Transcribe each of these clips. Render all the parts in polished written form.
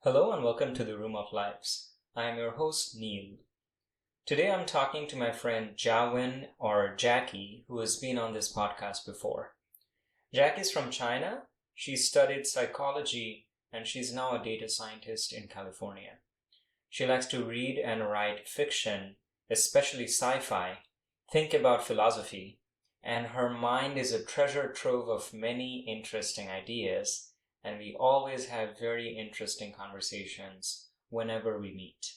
Hello and welcome to the Room of Lives. I am your host, Neil. Today I'm talking to my friend Jiawen or Jackie, who has been on this podcast before. Jackie's from China. She studied psychology and she's now a data scientist in California. She likes to read and write fiction, especially sci-fi, think about philosophy, and her mind is a treasure trove of many interesting ideas. And we always have very interesting conversations whenever we meet.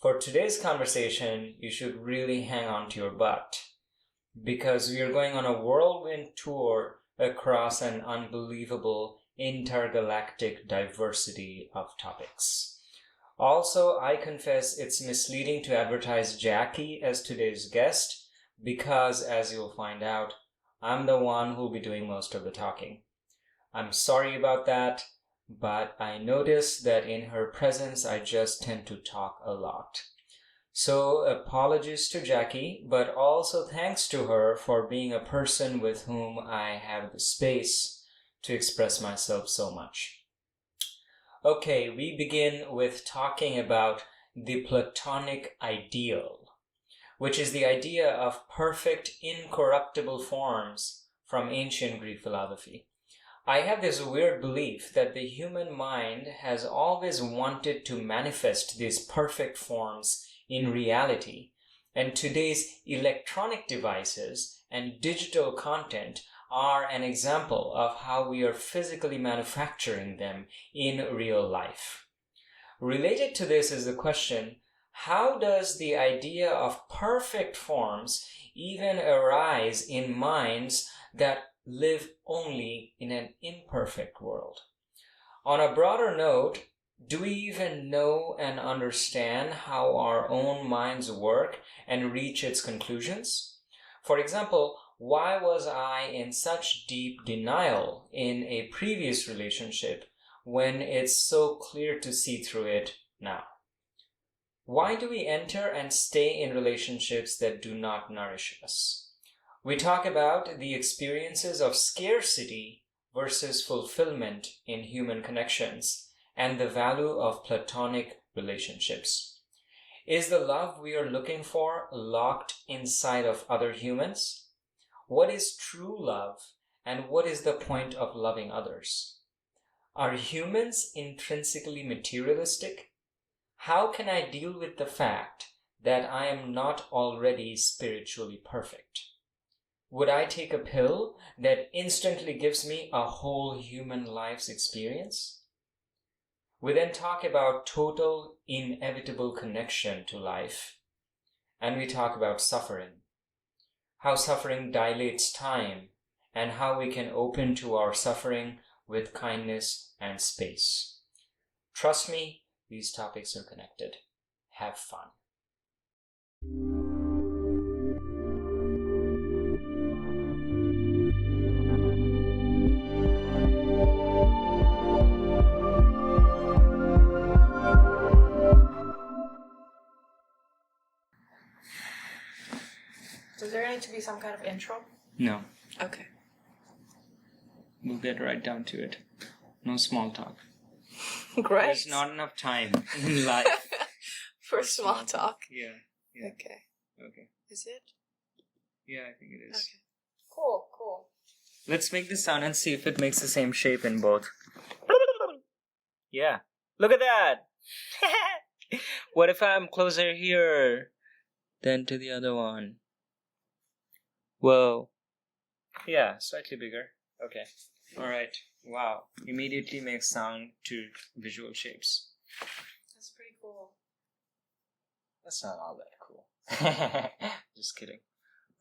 For today's conversation, you should really hang on to your butt because we are going on a whirlwind tour across an unbelievable intergalactic diversity of topics. Also, I confess it's misleading to advertise Jackie as today's guest because, as you'll find out, I'm the one who'll be doing most of the talking. I'm sorry about that, but I notice that in her presence, I just tend to talk a lot. So apologies to Jackie, but also thanks to her for being a person with whom I have the space to express myself so much. Okay, we begin with talking about the Platonic ideal, which is the idea of perfect, incorruptible forms from ancient Greek philosophy. I have this weird belief that the human mind has always wanted to manifest these perfect forms in reality, and today's electronic devices and digital content are an example of how we are physically manufacturing them in real life. Related to this is the question, how does the idea of perfect forms even arise in minds that live only in an imperfect world? On a broader note, do we even know and understand how our own minds work and reach its conclusions? For example, why was I in such deep denial in a previous relationship when it's so clear to see through it now? Why do we enter and stay in relationships that do not nourish us? We talk about the experiences of scarcity versus fulfillment in human connections and the value of Platonic relationships. Is the love we are looking for locked inside of other humans? What is true love and what is the point of loving others? Are humans intrinsically materialistic? How can I deal with the fact that I am not already spiritually perfect? Would I take a pill that instantly gives me a whole human life's experience? We then talk about total, inevitable connection to life. And we talk about suffering, how suffering dilates time, and how we can open to our suffering with kindness and space. Trust me, these topics are connected. Have fun. Does there need to be some kind of intro? No. Okay. We'll get right down to it. No small talk. Great. There's not enough time in life for small talk. Yeah. Okay. Is it? Yeah, I think it is. Okay. Cool. Let's make this sound and see if it makes the same shape in both. Yeah. Look at that! What if I'm closer here than to the other one? Whoa. Yeah, slightly bigger. Okay. Alright. Wow. Immediately makes sound to visual shapes. That's pretty cool. That's not all that cool. Just kidding.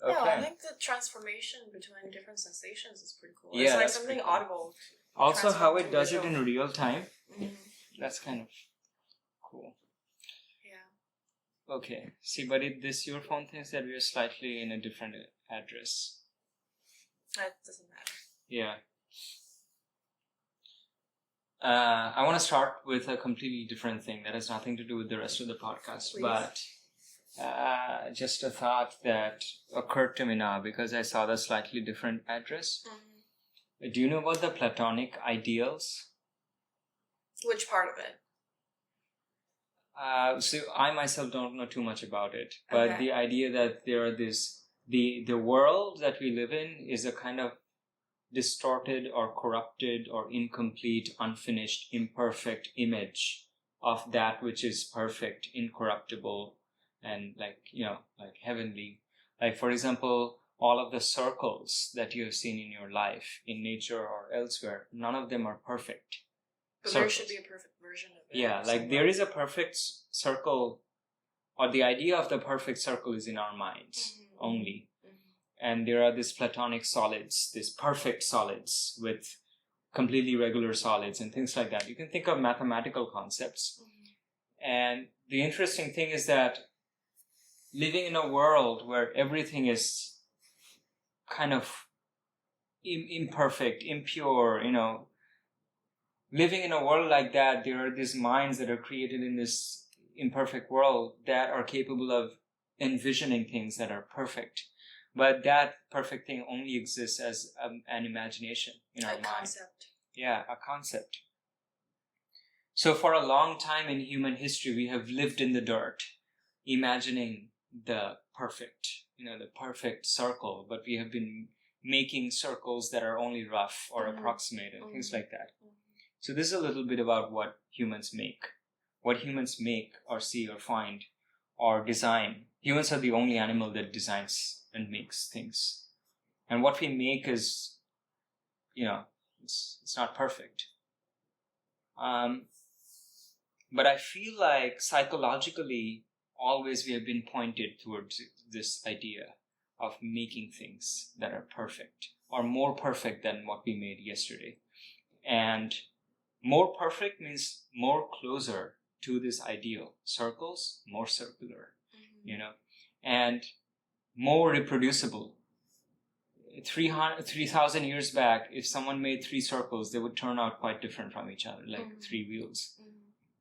Okay. Yeah, I think the transformation between different sensations is pretty cool. Yeah, it's like that's something pretty cool. audible. Also, how it transform to does it visual. in real time. Mhm. That's kind of cool. Yeah. Okay. See, but this your phone thinks that we are slightly in a different address. That doesn't matter. Yeah. I want to start with a completely different thing that has nothing to do with the rest of the podcast, Please. but just a thought that occurred to me now because I saw the slightly different address. Mm-hmm. Do you know about the Platonic ideals? Which part of it? So I myself don't know too much about it, but Okay. the idea that there are the world that we live in is a kind of distorted or corrupted or incomplete, unfinished, imperfect image of that which is perfect, incorruptible, and like heavenly. Like, for example, all of the circles that you have seen in your life, in nature or elsewhere, none of them are perfect. But Circles. there should be a perfect version of it. Yeah, like there is a perfect circle, or the idea of the perfect circle is in our minds only. And there are these Platonic solids, these perfect solids with completely regular solids and things like that. You can think of mathematical concepts. And the interesting thing is that living in a world where everything is kind of imperfect, impure, living in a world like that, there are these minds that are created in this imperfect world that are capable of envisioning things that are perfect. But that perfect thing only exists as an imagination in our mind. A concept. Yeah, a concept. So for a long time in human history, we have lived in the dirt, imagining the perfect, the perfect circle, but we have been making circles that are only rough or approximate and things like that. So this is a little bit about what humans make or see or find or design. Humans are the only animal that designs and makes things. And what we make is, it's not perfect. But I feel like psychologically, always we have been pointed towards this idea of making things that are perfect or more perfect than what we made yesterday. And more perfect means more closer to this ideal. Circles, more circular, and more reproducible. 3,000 years back, if someone made 3 circles, they would turn out quite different from each other, like 3 wheels.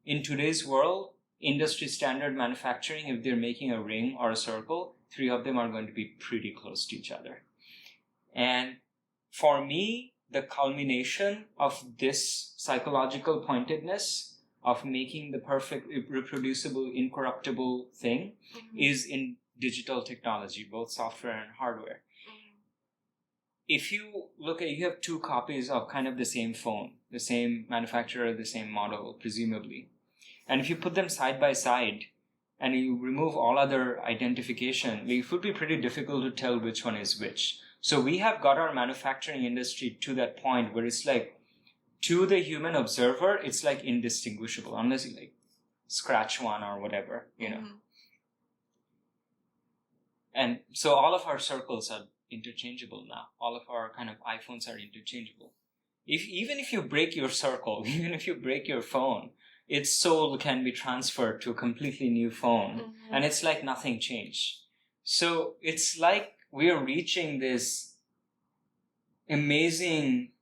In today's world, industry standard manufacturing, if they're making a ring or a circle, 3 of them are going to be pretty close to each other. And for me, the culmination of this psychological pointedness of making the perfect, reproducible, incorruptible thing is in digital technology, both software and hardware. If you look at, you have 2 copies of kind of the same phone, the same manufacturer, the same model, presumably. And if you put them side by side and you remove all other identification, it would be pretty difficult to tell which one is which. So we have got our manufacturing industry to that point where it's like, to the human observer, it's like indistinguishable, unless you like scratch one or whatever, And so all of our circles are interchangeable now. All of our kind of iPhones are interchangeable. Even if you break your circle, even if you break your phone, its soul can be transferred to a completely new phone, and it's like nothing changed. So it's like we are reaching this amazing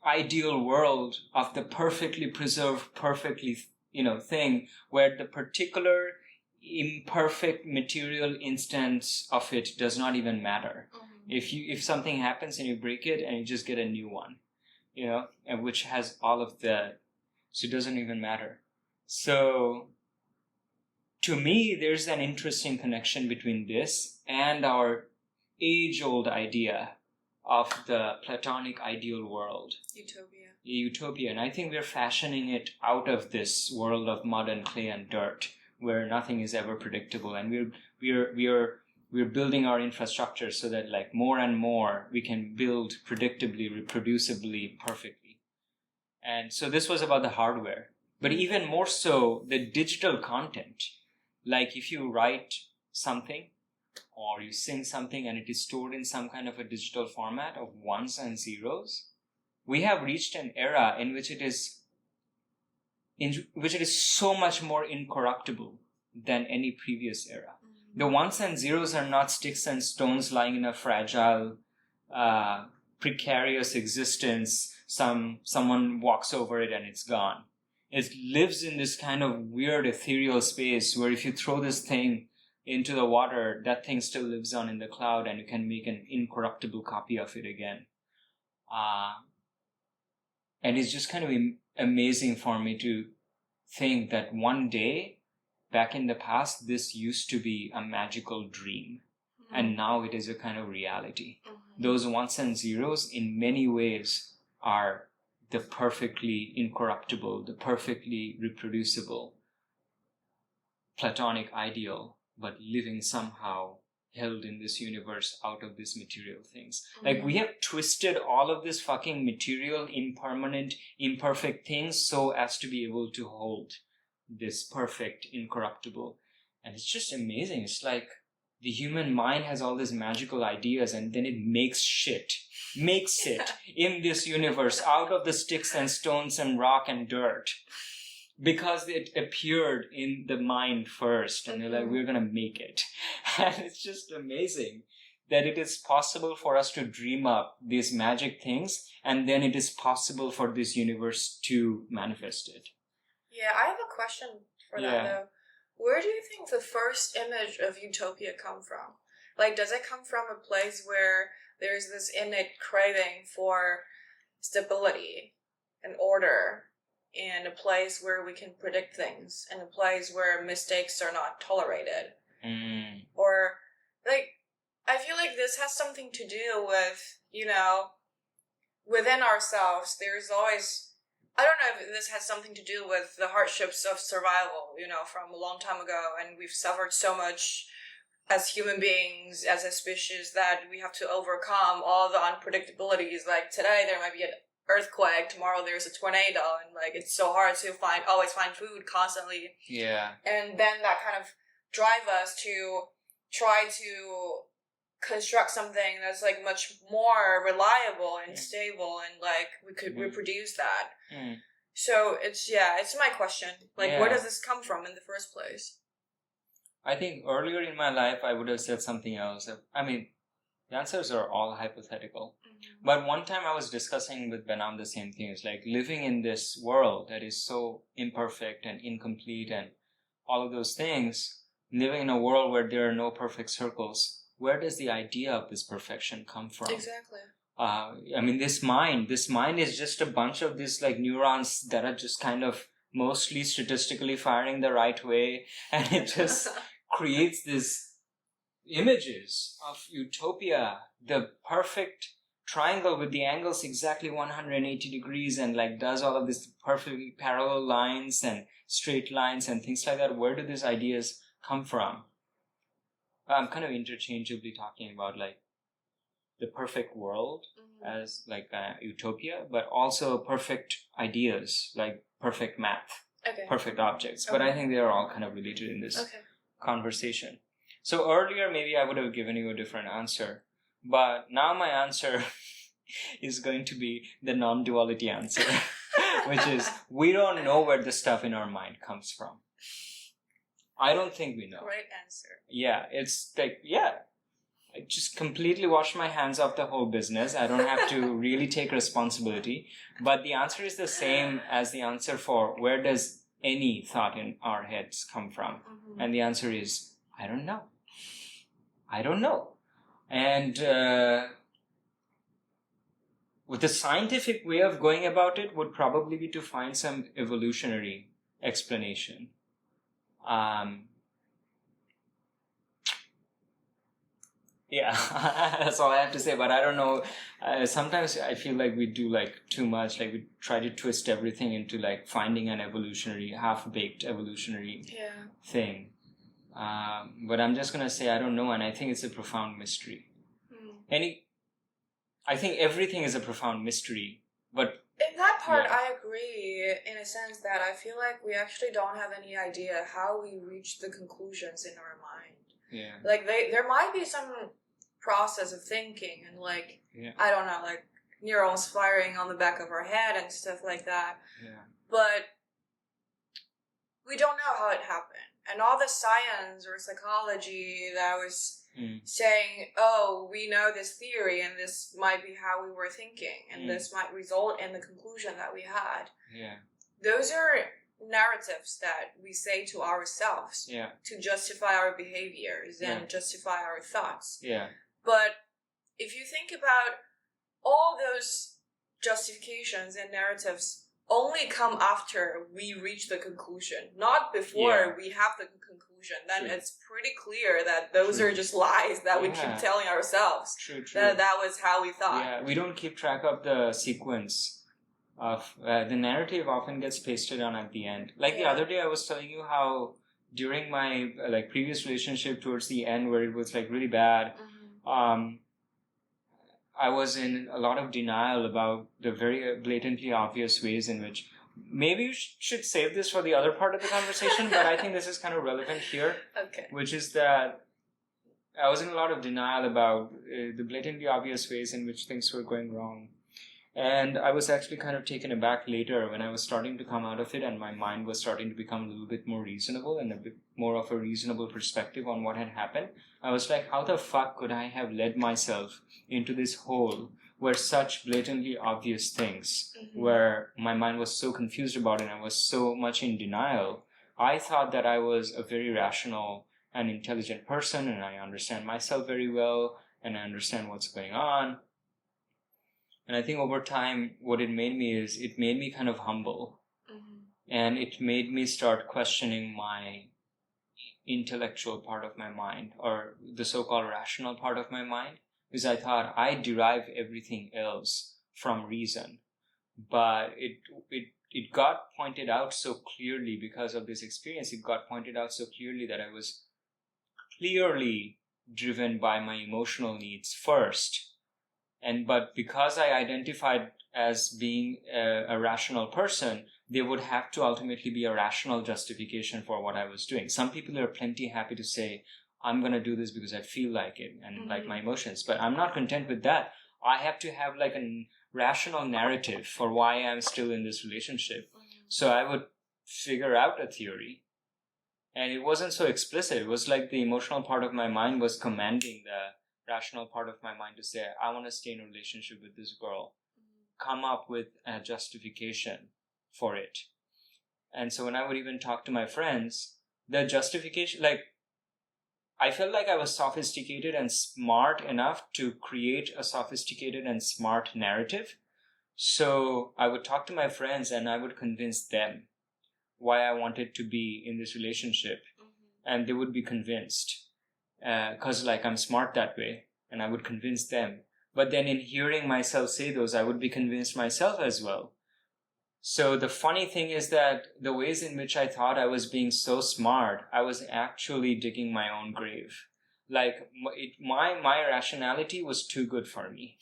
ideal world of the perfectly preserved, perfectly, thing where the particular imperfect material instance of it does not even matter. If something happens and you break it and you just get a new one, and which has all of so it doesn't even matter. So to me, there's an interesting connection between this and our age-old idea of the Platonic ideal world. Utopia. And I think we're fashioning it out of this world of mud and clay and dirt, where nothing is ever predictable. And we're building our infrastructure so that like more and more we can build predictably, reproducibly, perfectly. And so this was about the hardware. But even more so, the digital content. Like if you write something or you sing something and it is stored in some kind of a digital format of ones and zeros, we have reached an era in which it is so much more incorruptible than any previous era. The ones and zeros are not sticks and stones lying in a fragile, precarious existence. Someone walks over it and it's gone. It lives in this kind of weird ethereal space where if you throw this thing into the water, that thing still lives on in the cloud and you can make an incorruptible copy of it again. And it's just kind of amazing for me to think that one day, back in the past, this used to be a magical dream. And now it is a kind of reality. Those ones and zeros in many ways are the perfectly incorruptible, the perfectly reproducible Platonic ideal, but living somehow held in this universe out of these material things. Like, we have twisted all of this fucking material, impermanent, imperfect things so as to be able to hold this perfect, incorruptible. And it's just amazing. It's like the human mind has all these magical ideas, and then it makes it in this universe out of the sticks and stones and rock and dirt, because it appeared in the mind first, and they're like, we're gonna make it. And it's just amazing that it is possible for us to dream up these magic things, and then it is possible for this universe to manifest it. Yeah, I have a question for that though. Where do you think the first image of utopia come from? Like, does it come from a place where there's this innate craving for stability and order, in a place where we can predict things, in a place where mistakes are not tolerated? Or, like, I feel like this has something to do with, within ourselves, there's always, I don't know if this has something to do with the hardships of survival, from a long time ago, and we've suffered so much as human beings, as a species, that we have to overcome all the unpredictabilities. Like, today there might be an earthquake, tomorrow there's a tornado, and like, it's so hard to always find food constantly. Yeah. And then that kind of drive us to try to construct something that's like much more reliable and stable, and like we could reproduce that. So it's my question. Like, where does this come from in the first place? I think earlier in my life I would have said something else. I mean, the answers are all hypothetical. But one time I was discussing with Benam the same thing. It's like, living in this world that is so imperfect and incomplete and all of those things, living in a world where there are no perfect circles, where does the idea of this perfection come from? Exactly. I mean, this mind is just a bunch of these like neurons that are just kind of mostly statistically firing the right way, and it just creates these images of utopia, the perfect triangle with the angles exactly 180 degrees, and like does all of these perfectly parallel lines and straight lines and things like that. Where do these ideas come from? I'm kind of interchangeably talking about like the perfect world as like utopia, but also perfect ideas like perfect math, perfect objects. But I think they are all kind of related in this conversation. So earlier maybe I would have given you a different answer, but now my answer is going to be the non-duality answer, which is, we don't know where the stuff in our mind comes from. I don't think we know. Right answer. Yeah, it's like, I just completely wash my hands off the whole business. I don't have to really take responsibility. But the answer is the same as the answer for where does any thought in our heads come from? And the answer is, I don't know. I don't know. And with the scientific way of going about it would probably be to find some evolutionary explanation. That's all I have to say. But I don't know. Sometimes I feel like we do like too much. Like we try to twist everything into like finding an evolutionary, half-baked evolutionary thing. But I'm just gonna say I don't know, and I think it's a profound mystery. I think everything is a profound mystery. But in that part, I agree in a sense that I feel like we actually don't have any idea how we reach the conclusions in our mind. Yeah. Like there might be some process of thinking and like, I don't know, like neurons firing on the back of our head and stuff like that. Yeah. But we don't know how it happened. And all the science or psychology that was saying, oh, we know this theory and this might be how we were thinking and this might result in the conclusion that we had. Yeah. Those are narratives that we say to ourselves to justify our behaviors and justify our thoughts. Yeah. But if you think about all those justifications and narratives only come after we reach the conclusion, not before we have the conclusion. Then it's pretty clear that those are just lies that we keep telling ourselves. True. That was how we thought. Yeah, we don't keep track of the sequence of the narrative often gets pasted on at the end. Like the other day I was telling you how during my like previous relationship towards the end where it was like really bad, I was in a lot of denial about the very blatantly obvious ways in which maybe you should save this for the other part of the conversation, but I think this is kind of relevant here. Okay. Which is that I was in a lot of denial about the blatantly obvious ways in which things were going wrong. And I was actually kind of taken aback later when I was starting to come out of it and my mind was starting to become a little bit more reasonable and a bit more of a reasonable perspective on what had happened. I was like, how the fuck could I have led myself into this hole where such blatantly obvious things, where my mind was so confused about it and I was so much in denial. I thought that I was a very rational and intelligent person and I understand myself very well and I understand what's going on. And I think over time, what it made me is it made me kind of humble. And it made me start questioning my intellectual part of my mind or the so-called rational part of my mind. Because I thought I derive everything else from reason. But it got pointed out so clearly because of this experience. It got pointed out so clearly that I was clearly driven by my emotional needs first. But because I identified as being a rational person, there would have to ultimately be a rational justification for what I was doing. Some people are plenty happy to say, I'm going to do this because I feel like it and like my emotions. But I'm not content with that. I have to have like a rational narrative for why I'm still in this relationship. So I would figure out a theory. And it wasn't so explicit. It was like the emotional part of my mind was commanding the rational part of my mind to say, I want to stay in a relationship with this girl. Come up with a justification for it. And so when I would even talk to my friends, the justification, like, I felt like I was sophisticated and smart enough to create a sophisticated and smart narrative. So I would talk to my friends and I would convince them why I wanted to be in this relationship. And they would be convinced. Because like I'm smart that way, and I would convince them. But then in hearing myself say those, I would be convinced myself as well. So the funny thing is that the ways in which I thought I was being so smart, I was actually digging my own grave. Like my rationality was too good for me.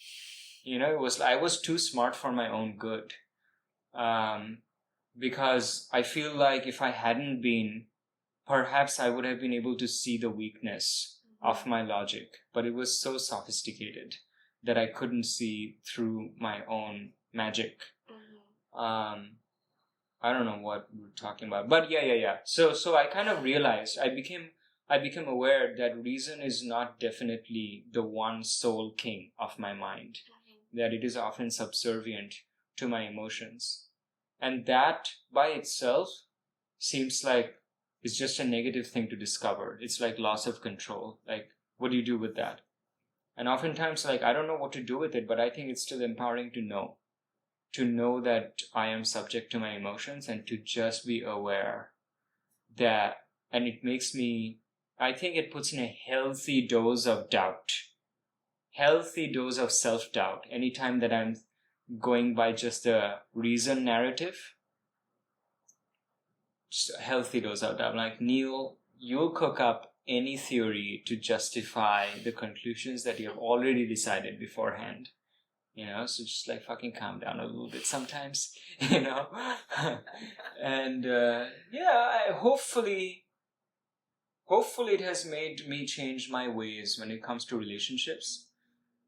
You know, I was too smart for my own good. Because I feel like if I hadn't been, perhaps I would have been able to see the weakness of my logic, but it was so sophisticated that I couldn't see through my own magic. I don't know what we're talking about, but yeah. So I kind of realized I became aware that reason is not definitely the one sole king of my mind, that it is often subservient to my emotions, and that by itself seems like it's just a negative thing to discover. It's like loss of control. Like, what do you do with that? And oftentimes, like, I don't know what to do with it, but I think it's still empowering to know that I am subject to my emotions and to just be aware that, and it makes me, I think it puts in a healthy dose of doubt, healthy dose of self-doubt anytime that I'm going by just the reason narrative. Just a healthy dose of doubt. Like, Neil, you'll cook up any theory to justify the conclusions that you have already decided beforehand. You know, so just like fucking calm down a little bit sometimes, you know. And hopefully it has made me change my ways when it comes to relationships.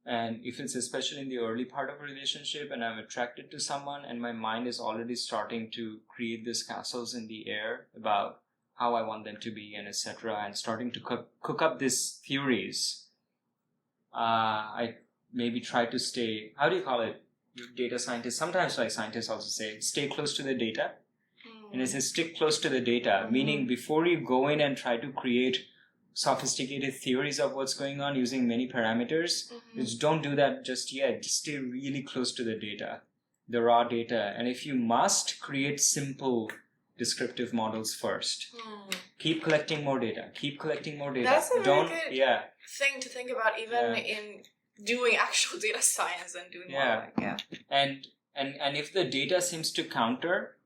And if it's especially in the early part of a relationship and I'm attracted to someone and my mind is already starting to create these castles in the air about how I want them to be and etc. and starting to cook up these theories, I maybe try to stay, how do you call it? Data scientists, sometimes like scientists also say, stay close to the data. And it says stick close to the data, meaning before you go in and try to create sophisticated theories of what's going on using many parameters, just don't do that just yet. Just stay really close to the data. the raw data. And if you must, create simple descriptive models first. Keep collecting more data. Keep collecting more data. That's a very good thing to think about, even in doing actual data science and doing modeling. Yeah. And if the data seems to counter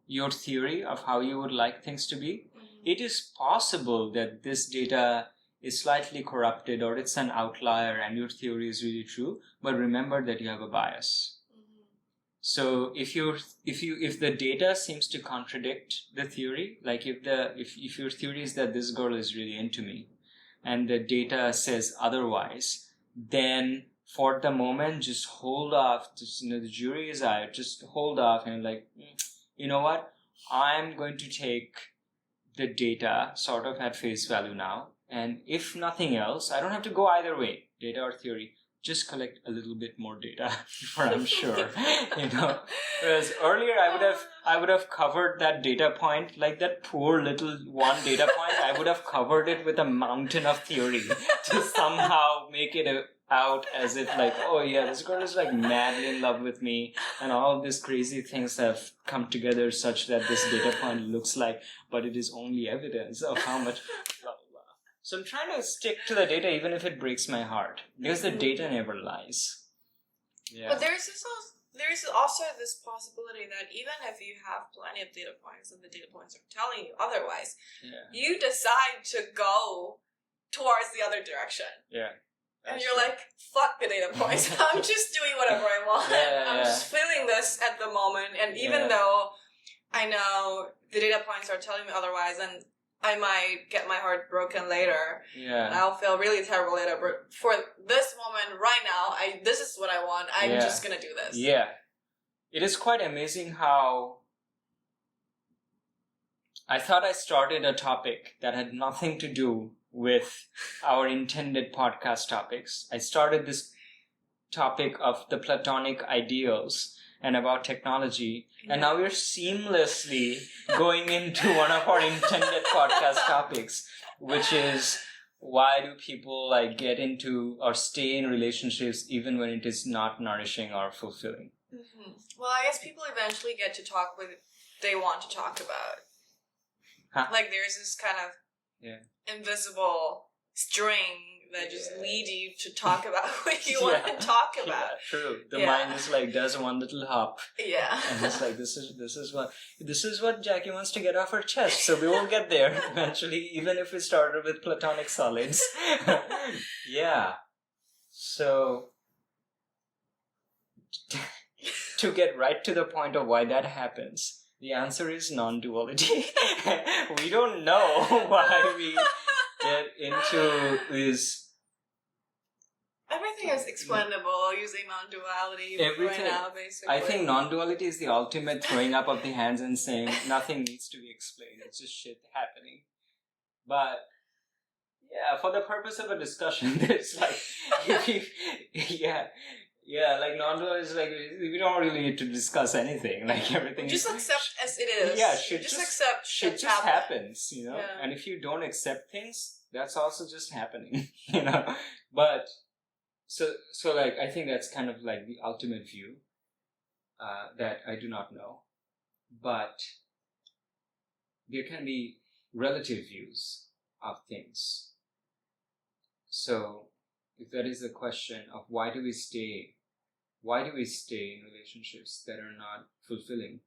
your theory of how you would like things to be, it is possible that this data is slightly corrupted or it's an outlier and your theory is really true. But remember that you have a bias. So if the data seems to contradict the theory, like if your theory is that this girl is really into me, and the data says otherwise, then for the moment just hold off. Just, the jury is out. Just hold off and you know what? I'm going to take the data sort of at face value now, and if nothing else, I don't have to go either way, data or theory. Just collect a little bit more data before I'm sure. Whereas earlier I would have covered that data point, like that poor little one data point. I would have covered it with a mountain of theory to somehow make it out as if oh yeah, this girl is madly in love with me, and all of these crazy things have come together such that this data point looks like, but it is only evidence of how much. So I'm trying to stick to the data even if it breaks my heart, because the data never lies. Yeah. But there's also this possibility that even if you have plenty of data points and the data points are telling you otherwise, you decide to go towards the other direction. Yeah. And you're fuck the data points. I'm just doing whatever I want. I'm just feeling this at the moment. And even though I know the data points are telling me otherwise, and I might get my heart broken later. Yeah. And I'll feel really terrible later. But for this moment, right now, this is what I want. I'm just going to do this. Yeah. It is quite amazing how I thought I started a topic that had nothing to do with our intended podcast topics. I started this topic of the Platonic ideals and about technology, and now we're seamlessly going into one of our intended podcast topics, which is why do people get into or stay in relationships even when it is not nourishing or fulfilling? Well, I guess people eventually get to talk what they want to talk about. There's this kind of invisible string that just lead you to talk about what you want to talk about. Yeah, true. The mind is does one little hop. Yeah. And it's this is what Jackie wants to get off her chest. So we will get there eventually, even if we started with platonic solids. Yeah. So to get right to the point of why that happens, the answer is non-duality. We don't know why we get into this. Everything is explainable using non-duality right now, basically. I think non-duality is the ultimate throwing up of the hands and saying nothing needs to be explained. It's just shit happening. But for the purpose of a discussion, it's non-duality is we don't really need to discuss anything. Everything. Just accept as it is. Yeah, just accept shit just happens, Yeah. And if you don't accept things, that's also just happening, But so I think that's kind of the ultimate view that I do not know. But there can be relative views of things. So if that is the question of why do we stay in relationships that are not fulfilling,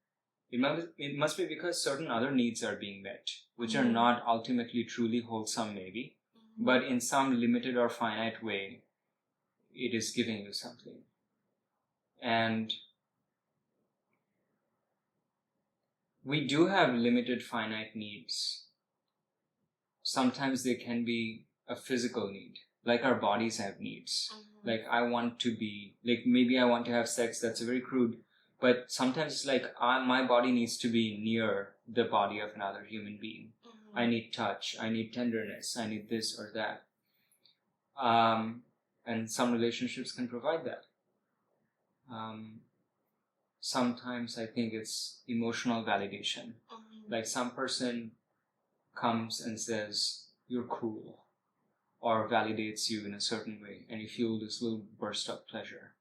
it must be because certain other needs are being met, which are not ultimately truly wholesome maybe, but in some limited or finite way, it is giving you something. And we do have limited finite needs. Sometimes they can be a physical need, like our bodies have needs. I want to be, maybe I want to have sex, that's very crude, but sometimes it's my body needs to be near the body of another human being. I need touch, I need tenderness, I need this or that. And some relationships can provide that. Sometimes I think it's emotional validation. Some person comes and says, you're cool, or validates you in a certain way, and you feel this little burst of pleasure.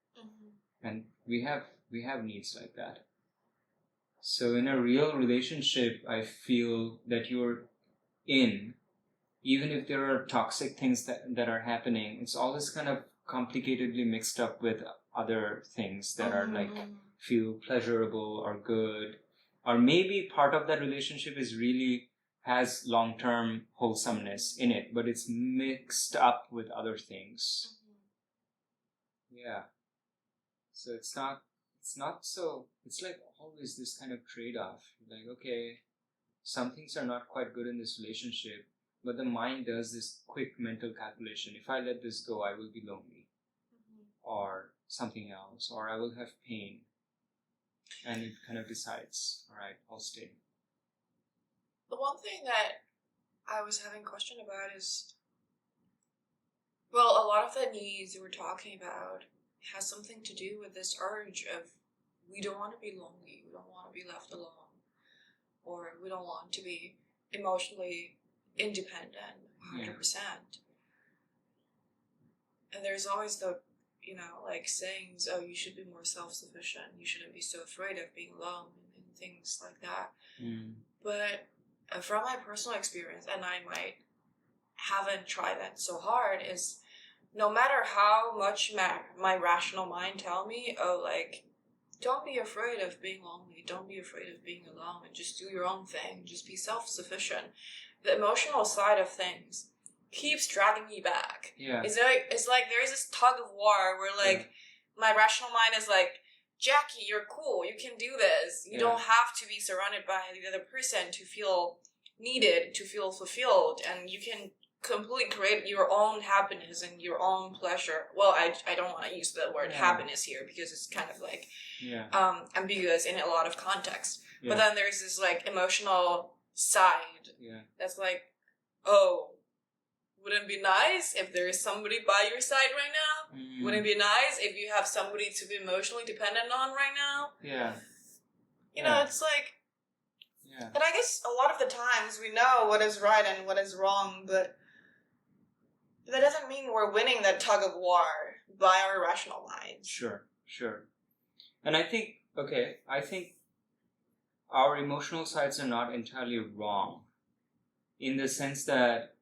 And we have We have needs like that. So in a real relationship, I feel that you're in, even if there are toxic things that are happening, it's always kind of complicatedly mixed up with other things that are like feel pleasurable or good. Or maybe part of that relationship is really has long-term wholesomeness in it, but it's mixed up with other things. Yeah. So it's not so, it's like always this kind of trade-off. Like, okay, some things are not quite good in this relationship, but the mind does this quick mental calculation. If I let this go, I will be lonely, or something else, or I will have pain. And it kind of decides, all right, I'll stay. The one thing that I was having a question about is, well, a lot of the needs we're talking about has something to do with this urge of we don't want to be lonely, we don't want to be left alone, or we don't want to be emotionally independent 100%. And there's always the, like sayings, oh, you should be more self-sufficient, you shouldn't be so afraid of being alone, and things like that. But from my personal experience, and I might haven't tried that so hard, is no matter how much my rational mind tell me, oh, like, don't be afraid of being lonely, don't be afraid of being alone, and just do your own thing, just be self-sufficient, the emotional side of things keeps dragging me back. It's like there's this tug of war where like my rational mind is like, Jackie, you're cool, you can do this, you don't have to be surrounded by the other person to feel needed, to feel fulfilled, and you can completely create your own happiness and your own pleasure. Well, I don't want to use the word happiness here because it's kind of like ambiguous in a lot of context. But then there's this like emotional side that's like, oh, wouldn't it be nice if there is somebody by your side right now? Wouldn't it be nice if you have somebody to be emotionally dependent on right now? You know, it's like, and I guess a lot of the times we know what is right and what is wrong, but that doesn't mean we're winning that tug of war by our rational minds. Sure. And I think our emotional sides are not entirely wrong, in the sense that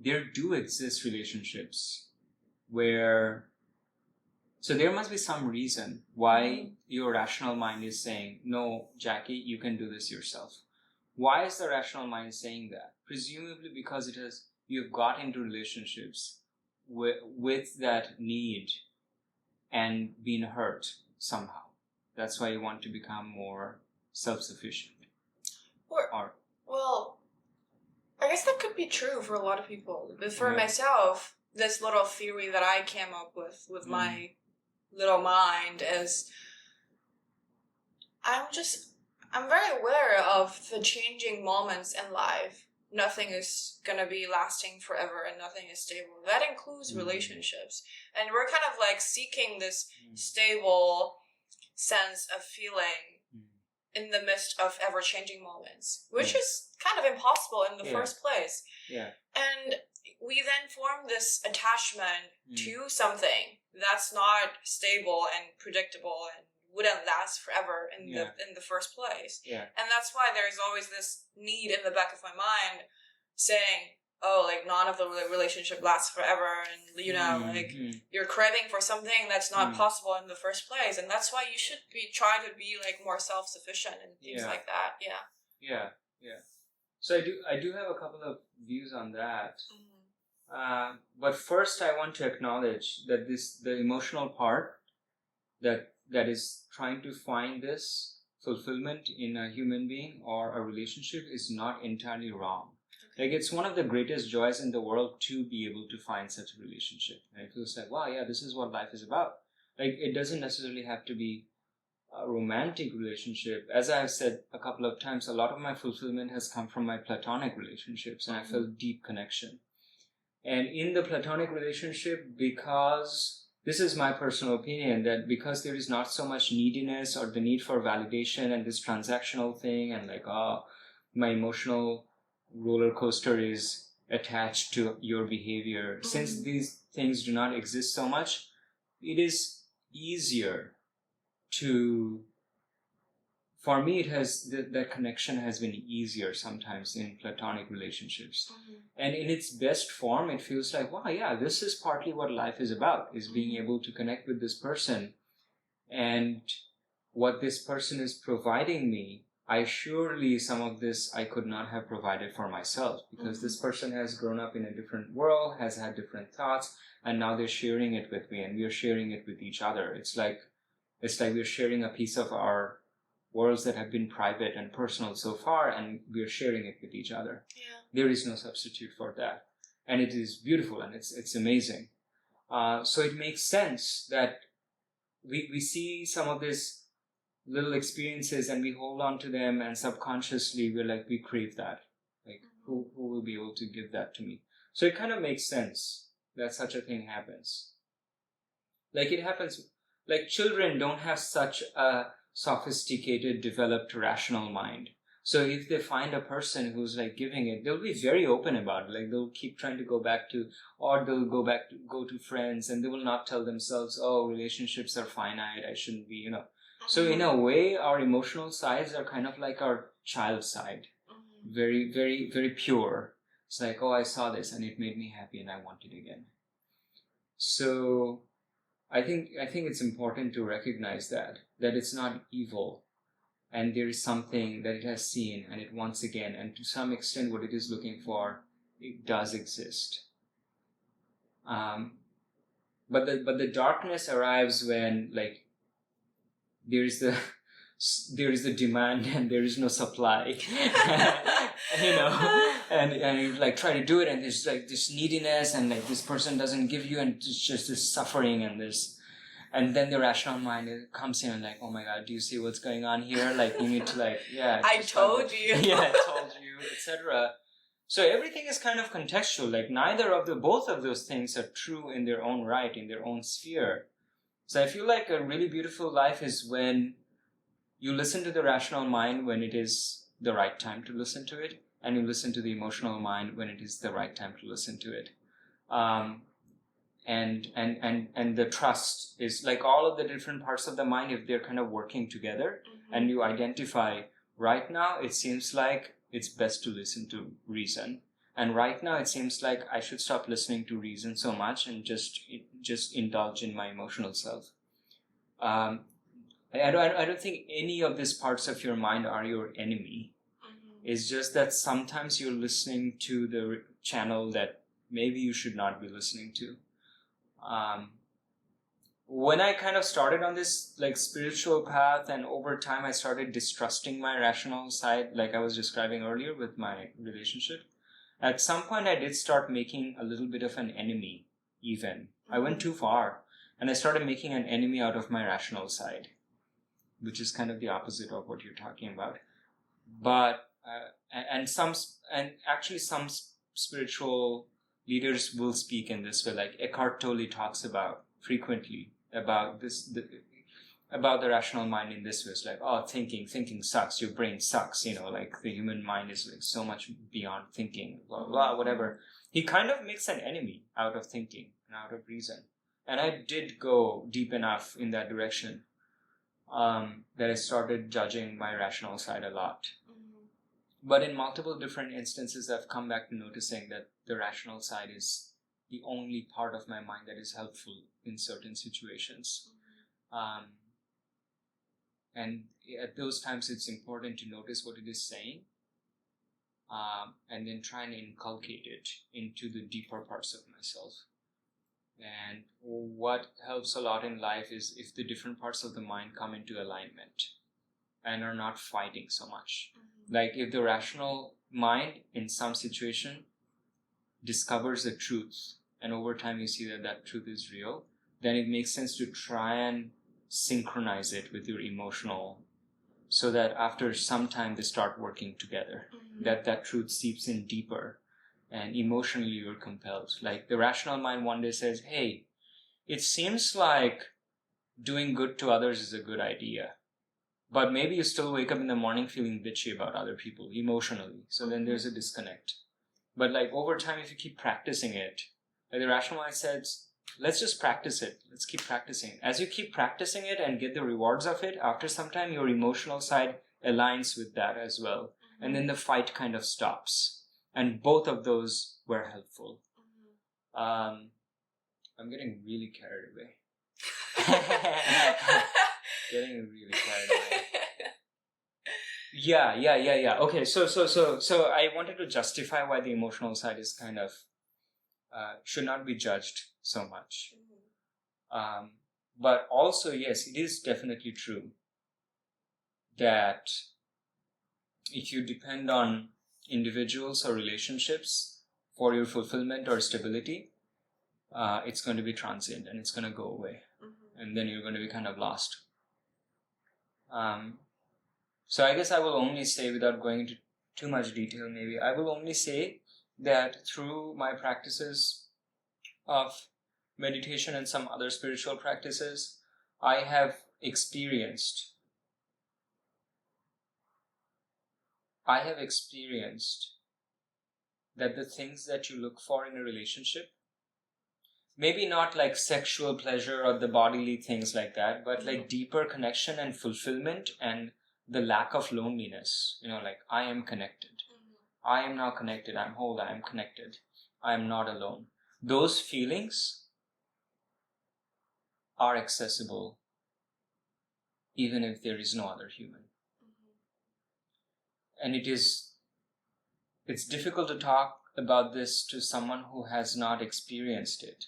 there do exist relationships where, so there must be some reason why your rational mind is saying, no, Jackie, you can do this yourself. Why is the rational mind saying that? Presumably because you've got into relationships with that need and been hurt somehow. That's why you want to become more self-sufficient. Well, I guess that could be true for a lot of people. But for myself, this little theory that I came up with my little mind is, I'm very aware of the changing moments in life. Nothing is going to be lasting forever and nothing is stable. That includes relationships. And we're kind of like seeking this stable sense of feeling in the midst of ever-changing moments, which is kind of impossible in the first place. And we then form this attachment to something that's not stable and predictable and wouldn't last forever in the first place. And that's why there's always this need in the back of my mind saying, oh, like, none of the relationship lasts forever, and, you know, you're craving for something that's not possible in the first place, and that's why you should try to be, like, more self-sufficient and things like that. So I do have a couple of views on that. But first I want to acknowledge that the emotional part that is trying to find this fulfillment in a human being or a relationship is not entirely wrong. Like, it's one of the greatest joys in the world to be able to find such a relationship. And it feels like, wow, yeah, this is what life is about. Like, it doesn't necessarily have to be a romantic relationship. As I've said a couple of times, a lot of my fulfillment has come from my Platonic relationships, and I felt deep connection. And in the Platonic relationship, because, this is my personal opinion, that because there is not so much neediness or the need for validation and this transactional thing, and like, my emotional roller coaster is attached to your behavior. Since these things do not exist so much, it is easier for me, it has that connection has been easier sometimes in platonic relationships. And in its best form, it feels like, wow, yeah, this is partly what life is about, is being able to connect with this person. And what this person is providing me, some of this I could not have provided for myself, because this person has grown up in a different world, has had different thoughts, and now they're sharing it with me, and we're sharing it with each other. It's like we're sharing a piece of our worlds that have been private and personal so far, and we're sharing it with each other. Yeah. There is no substitute for that. And it is beautiful, and it's amazing. So it makes sense that we see some of these little experiences and we hold on to them, and subconsciously we crave that. Like, who will be able to give that to me? So it kind of makes sense that such a thing happens. Like, it happens, like, children don't have such a sophisticated, developed, rational mind. So if they find a person who's like giving it, they'll be very open about it. Like, they'll keep trying to go to friends, and they will not tell themselves, oh, relationships are finite, I shouldn't be, So in a way, our emotional sides are kind of like our child side. Very, very, very pure. It's like, oh, I saw this and it made me happy and I want it again. So I think it's important to recognize that it's not evil, and there is something that it has seen and it wants again, and to some extent what it is looking for, it does exist. But the darkness arrives when, like, there is the demand and there is no supply. And you like try to do it, and there's like this neediness, and like this person doesn't give you, and it's just this suffering, and then the rational mind comes in and like, oh my God, do you see what's going on here? Like, you need to like, yeah. I told you. Yeah, I told you, etc. So everything is kind of contextual. Like, both of those things are true in their own right, in their own sphere. So I feel like a really beautiful life is when you listen to the rational mind when it is the right time to listen to it, and you listen to the emotional mind when it is the right time to listen to it. And the trust is like all of the different parts of the mind, if they're kind of working together, and you identify, right now it seems like it's best to listen to reason, and right now it seems like I should stop listening to reason so much and just indulge in my emotional self. I don't think any of these parts of your mind are your enemy. It's just that sometimes you're listening to the channel that maybe you should not be listening to. When I kind of started on this like spiritual path, and over time I started distrusting my rational side, like I was describing earlier with my relationship, at some point I did start making a little bit of an enemy even. I went too far, and I started making an enemy out of my rational side, which is kind of the opposite of what you're talking about. But some spiritual leaders will speak in this way. Like Eckhart Tolle talks about frequently about about the rational mind in this way. It's like, oh, thinking sucks. Your brain sucks. Like the human mind is like so much beyond thinking. Blah blah whatever. He kind of makes an enemy out of thinking and out of reason. And I did go deep enough in that direction that I started judging my rational side a lot. But in multiple different instances, I've come back to noticing that the rational side is the only part of my mind that is helpful in certain situations. And at those times, it's important to notice what it is saying, and then try and inculcate it into the deeper parts of myself. And what helps a lot in life is if the different parts of the mind come into alignment and are not fighting so much. Like if the rational mind in some situation discovers the truth, and over time you see that truth is real, then it makes sense to try and synchronize it with your emotional, so that after some time they start working together, that truth seeps in deeper, and emotionally you're compelled. Like the rational mind one day says, hey, it seems like doing good to others is a good idea, but maybe you still wake up in the morning feeling bitchy about other people emotionally. So then there's a disconnect. But like over time, if you keep practicing it, like the rational mind says, let's just practice it. Let's keep practicing. As you keep practicing it and get the rewards of it, after some time, your emotional side aligns with that as well. Mm-hmm. And then the fight kind of stops. And both of those were helpful. Mm-hmm. I'm getting really carried away. Getting really carried away. Yeah. Okay, so I wanted to justify why the emotional side is kind of should not be judged so much. Mm-hmm. But also, yes, it is definitely true that if you depend on individuals or relationships for your fulfillment or stability, it's going to be transient and it's going to go away. Mm-hmm. And then you're going to be kind of lost. So I guess I will only say, without going into too much detail maybe, I will only say that through my practices of meditation and some other spiritual practices, I have experienced that the things that you look for in a relationship, maybe not like sexual pleasure or the bodily things like that, but like deeper connection and fulfillment and the lack of loneliness. Like I am connected. Mm-hmm. I am now connected. I'm whole. I am connected. I am not alone. Those feelings are accessible even if there is no other human. Mm-hmm. And it's difficult to talk about this to someone who has not experienced it.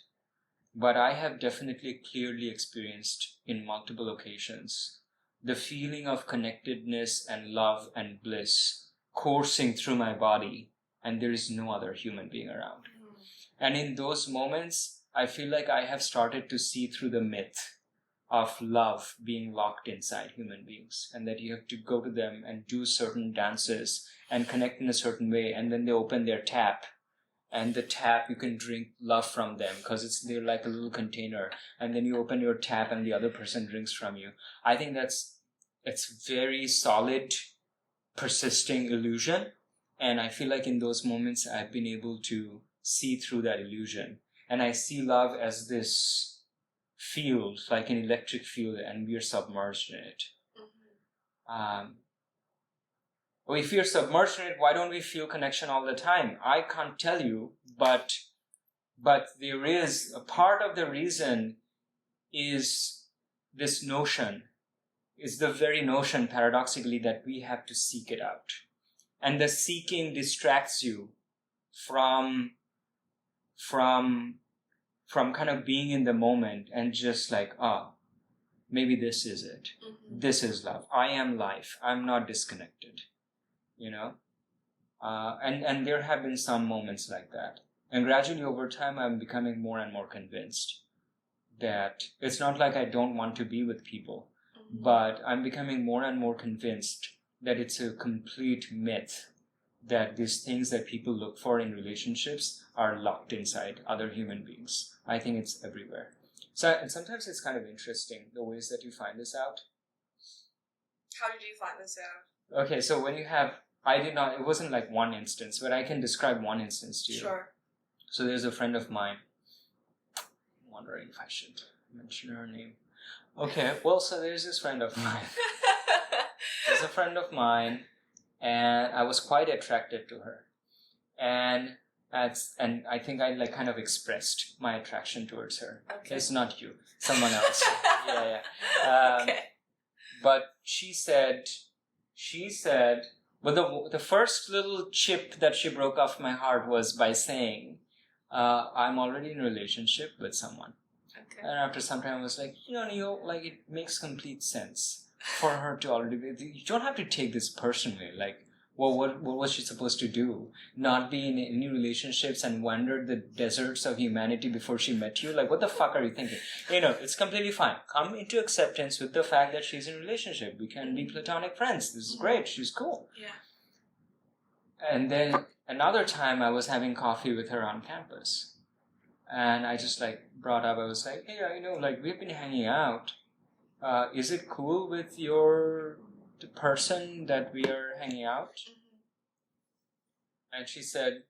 But I have definitely clearly experienced in multiple occasions the feeling of connectedness and love and bliss coursing through my body, and there is no other human being around. Mm. And in those moments, I feel like I have started to see through the myth of love being locked inside human beings, and that you have to go to them and do certain dances and connect in a certain way, and then they open their tap, and the tap, you can drink love from them because they're like a little container, and then you open your tap and the other person drinks from you. I think it's very solid, persisting illusion, and I feel like in those moments I've been able to see through that illusion, and I see love as this field, like an electric field, and we're submerged in it. Mm-hmm. Well, if you're submerged in it, why don't we feel connection all the time? I can't tell you, but there is a part of the reason is this notion, is the very notion, paradoxically, that we have to seek it out. And the seeking distracts you from kind of being in the moment and just like, maybe this is it. Mm-hmm. This is love. I am life. I'm not disconnected. And there have been some moments like that. And gradually over time, I'm becoming more and more convinced that it's not like I don't want to be with people, mm-hmm. but I'm becoming more and more convinced that it's a complete myth that these things that people look for in relationships are locked inside other human beings. I think it's everywhere. And sometimes it's kind of interesting, the ways that you find this out. How did you find this out? Okay, so when you have... it wasn't like one instance, but I can describe one instance to you. Sure. So there's a friend of mine. I'm wondering if I should mention her name. Okay, well, so there's this friend of mine. There's a friend of mine, and I was quite attracted to her. And I think I like kind of expressed my attraction towards her. Okay. It's not you, someone else. Yeah. Okay. But she said, but the first little chip that she broke off my heart was by saying, I'm already in a relationship with someone. Okay. And after some time I was like, Neil, like it makes complete sense for her to already be, you don't have to take this personally. Like, well, what was she supposed to do? Not be in any relationships and wander the deserts of humanity before she met you? Like, what the fuck are you thinking? It's completely fine. Come into acceptance with the fact that she's in a relationship. We can be platonic friends. This is great. She's cool. Yeah. And then another time I was having coffee with her on campus. And I just brought up, I was like, hey, we've been hanging out. Is it cool with the person that we are hanging out? Mm-hmm. And she said,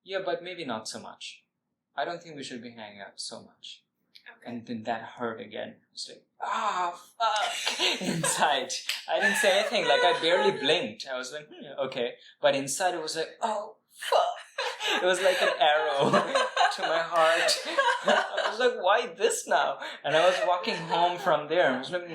yeah, but maybe not so much. I don't think we should be hanging out so much. Okay. And then that hurt again. It's like, fuck, inside. I didn't say anything, like I barely blinked. I was like, okay. But inside it was like, oh, fuck. It was like an arrow to my heart. I was like, why this now? And I was walking home from there and I was like,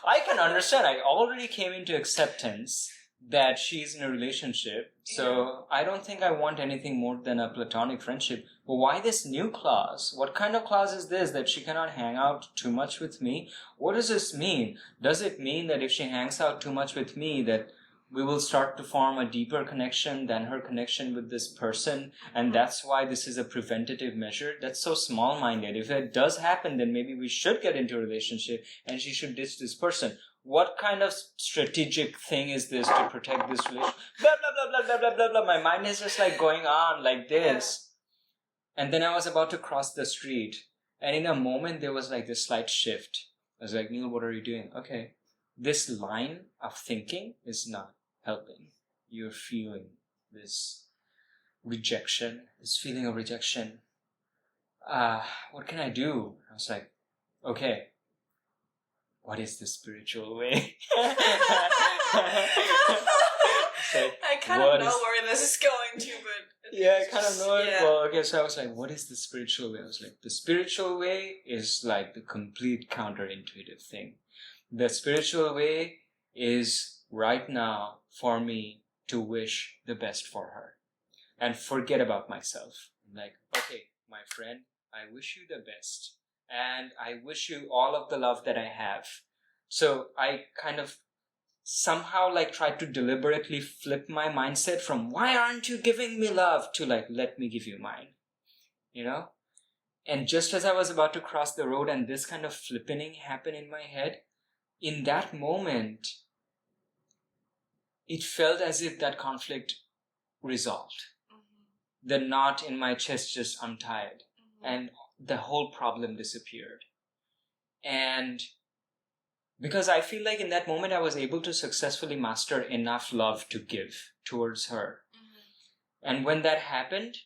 I can understand. I already came into acceptance that she's in a relationship. So I don't think I want anything more than a platonic friendship. But why this new clause? What kind of clause is this that she cannot hang out too much with me? What does this mean? Does it mean that if she hangs out too much with me, that we will start to form a deeper connection than her connection with this person? And that's why this is a preventative measure? That's so small-minded. If it does happen, then maybe we should get into a relationship and she should ditch this person. What kind of strategic thing is this to protect this relationship? Blah, blah, blah, blah, blah, blah, blah. My mind is just like going on like this. And then I was about to cross the street. And in a moment, there was like this slight shift. I was like, Neil, what are you doing? Okay. This line of thinking is not helping. You're feeling this rejection, this feeling of rejection. What can I do? I was like, okay. What is the spiritual way? I kind of know where this is going to, but... Yeah, I kind of know it. Well, okay, so I was like, what is the spiritual way? I was like, the spiritual way is like the complete counterintuitive thing. The spiritual way is right now for me to wish the best for her and forget about myself. Like, okay, my friend, I wish you the best. And I wish you all of the love that I have. So I kind of somehow like tried to deliberately flip my mindset from why aren't you giving me love to like let me give you mine, you know? And just as I was about to cross the road and this kind of flippening happened in my head, in that moment, it felt as if that conflict resolved. The knot in my chest just untied. And the whole problem disappeared. And because I feel like in that moment I was able to successfully master enough love to give towards her. And when that happened,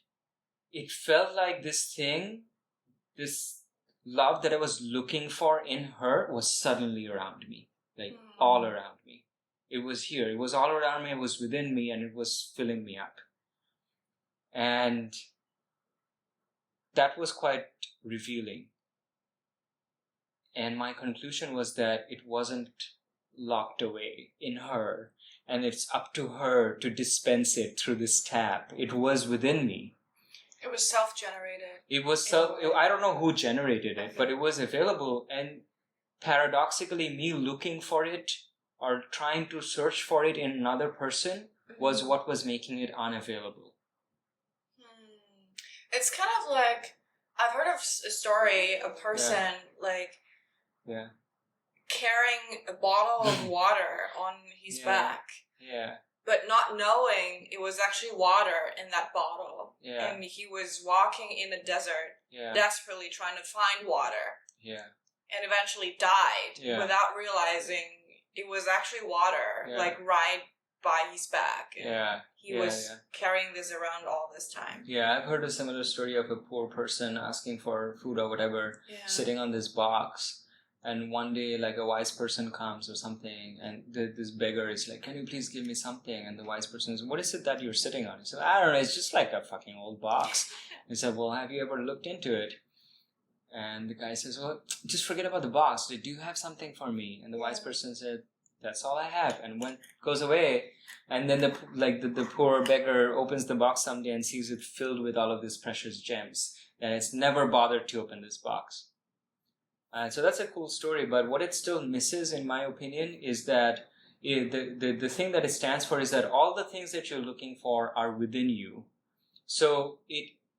it felt like this thing, this love that I was looking for in her was suddenly around me, like all around me. It was here, it was all around me, it was within me, and it was filling me up. And that was quite revealing. And my conclusion was that it wasn't locked away in her, and it's up to her to dispense it through this tap. It was within me. It was self-generated. It was I don't know who generated it, but it was available. And paradoxically, me looking for it or trying to search for it in another person was what was making it unavailable. It's kind of like, I've heard of a story, a person carrying a bottle of water on his back. Yeah. But not knowing it was actually water in that bottle. Yeah. And he was walking in a desert, desperately trying to find water. Yeah. And eventually died without realizing it was actually water, like right by his back. And he was carrying this around all this time. Yeah, I've heard a similar story of a poor person asking for food or whatever, sitting on this box. And one day, like, a wise person comes or something, and this beggar is like, can you please give me something? And the wise person is, what is it that you're sitting on? He said, I don't know, it's just like a fucking old box. He said, well, have you ever looked into it? And the guy says, well, just forget about the box. Do you have something for me? And the wise person said, that's all I have. And goes away. And then the poor beggar opens the box someday and sees it filled with all of these precious gems. And it's never bothered to open this box. And so that's a cool story, but what it still misses, in my opinion, is that the thing that it stands for is that all the things that you're looking for are within you. So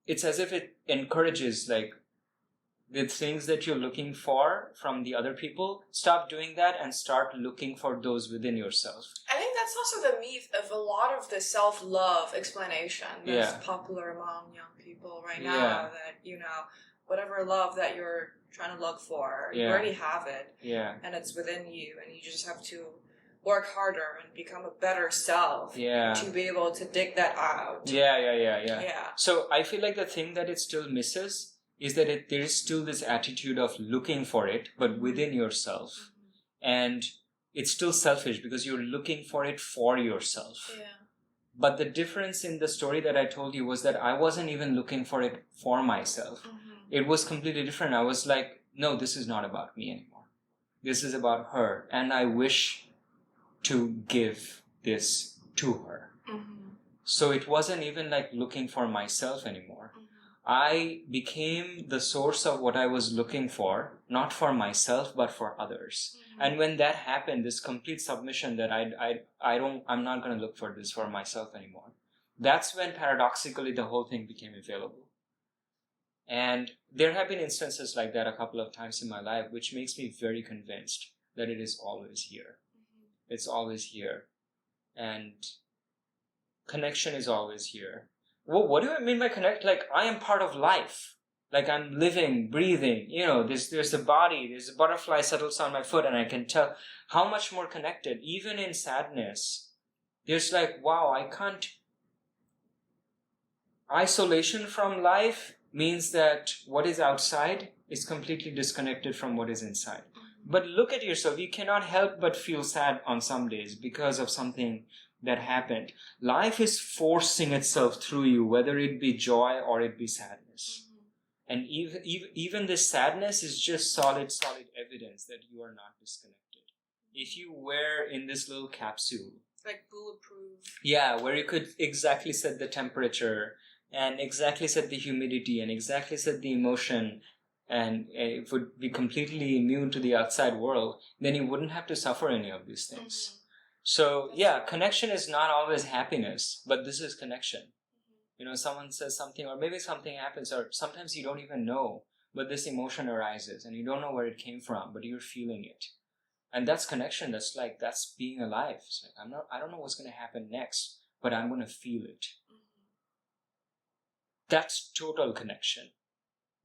it's as if it encourages, like, the things that you're looking for from the other people, stop doing that and start looking for those within yourself. I think that's also the myth of a lot of the self-love explanation that's popular among young people right now, that, you know, whatever love that you're trying to look for, you already have it, and it's within you, and you just have to work harder and become a better self to be able to dig that out. Yeah. So I feel like the thing that it still misses is that there is still this attitude of looking for it, but within yourself. And it's still selfish because you're looking for it for yourself. Yeah. But the difference in the story that I told you was that I wasn't even looking for it for myself. It was completely different. I was like, no, this is not about me anymore. This is about her. And I wish to give this to her. So it wasn't even like looking for myself anymore. I became the source of what I was looking for, not for myself, but for others. And when that happened, this complete submission that I'm not going to look for this for myself anymore. That's when paradoxically the whole thing became available. And there have been instances like that a couple of times in my life, which makes me very convinced that it is always here. It's always here. And connection is always here. Well, what do I mean by connect? Like, I am part of life. Like, I'm living, breathing. You know, there's a body, there's a butterfly settles on my foot, and I can tell how much more connected. Even in sadness, there's like, wow, I can't. Isolation from life means that what is outside is completely disconnected from what is inside. But look at yourself. You cannot help but feel sad on some days because of something that happened. Life is forcing itself through you, whether it be joy or it be sadness. And even this sadness is just solid evidence that you are not disconnected. If you were in this little capsule, like bulletproof, yeah, where you could exactly set the temperature and exactly set the humidity and exactly set the emotion, and it would be completely immune to the outside world, then you wouldn't have to suffer any of these things. So yeah, connection is not always happiness, but this is connection. You know, someone says something, or maybe something happens, or sometimes you don't even know, but this emotion arises and you don't know where it came from, but you're feeling it. And that's connection. That's being alive. It's like, I don't know what's going to happen next, but I'm going to feel it. That's total connection.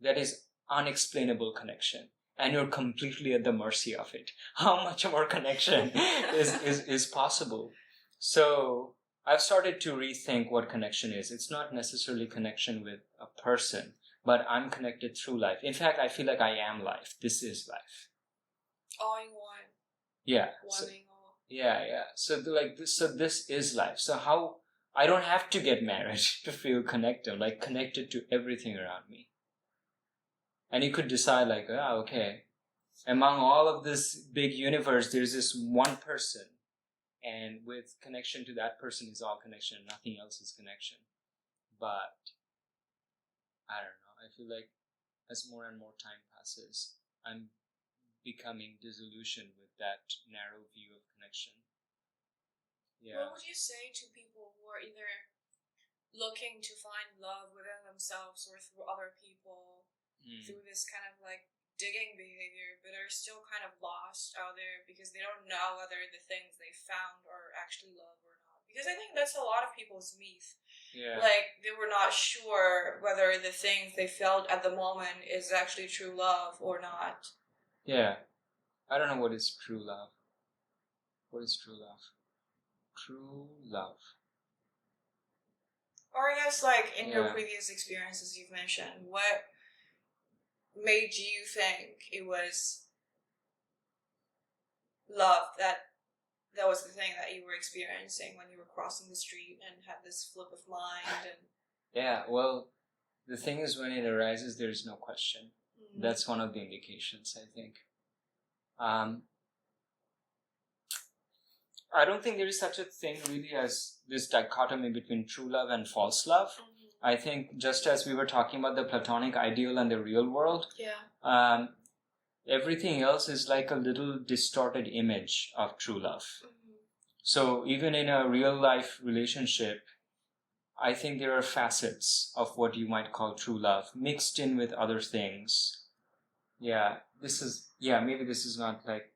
That is unexplainable connection. And you're completely at the mercy of it. How much more connection is possible? So I've started to rethink what connection is. It's not necessarily connection with a person, but I'm connected through life. In fact, I feel like I am life. This is life. All in one. Yeah. One in all. Yeah. So this is life. So how I don't have to get married to feel connected, like connected to everything around me. And you could decide like, okay, among all of this big universe, there's this one person. And with connection to that person is all connection. Nothing else is connection. But I don't know. I feel like as more and more time passes, I'm becoming disillusioned with that narrow view of connection. Yeah. What would you say to people who are either looking to find love within themselves or through other people, through this kind of like digging behavior, but are still kind of lost out there because they don't know whether the things they found are actually love or not? Because I think that's a lot of people's myth. Yeah. Like, they were not sure whether the things they felt at the moment is actually true love or not. Yeah. I don't know what is true love. What is true love? True love. Or I guess, like, in your previous experiences you've mentioned, what made you think it was love, that was the thing that you were experiencing when you were crossing the street and had this flip of mind? And yeah, well, the thing is, when it arises, there is no question. That's one of the indications, I think. I don't think there is such a thing really as this dichotomy between true love and false love. I think just as we were talking about the Platonic ideal and the real world, everything else is like a little distorted image of true love. So even in a real life relationship, I think there are facets of what you might call true love mixed in with other things. Maybe this is not like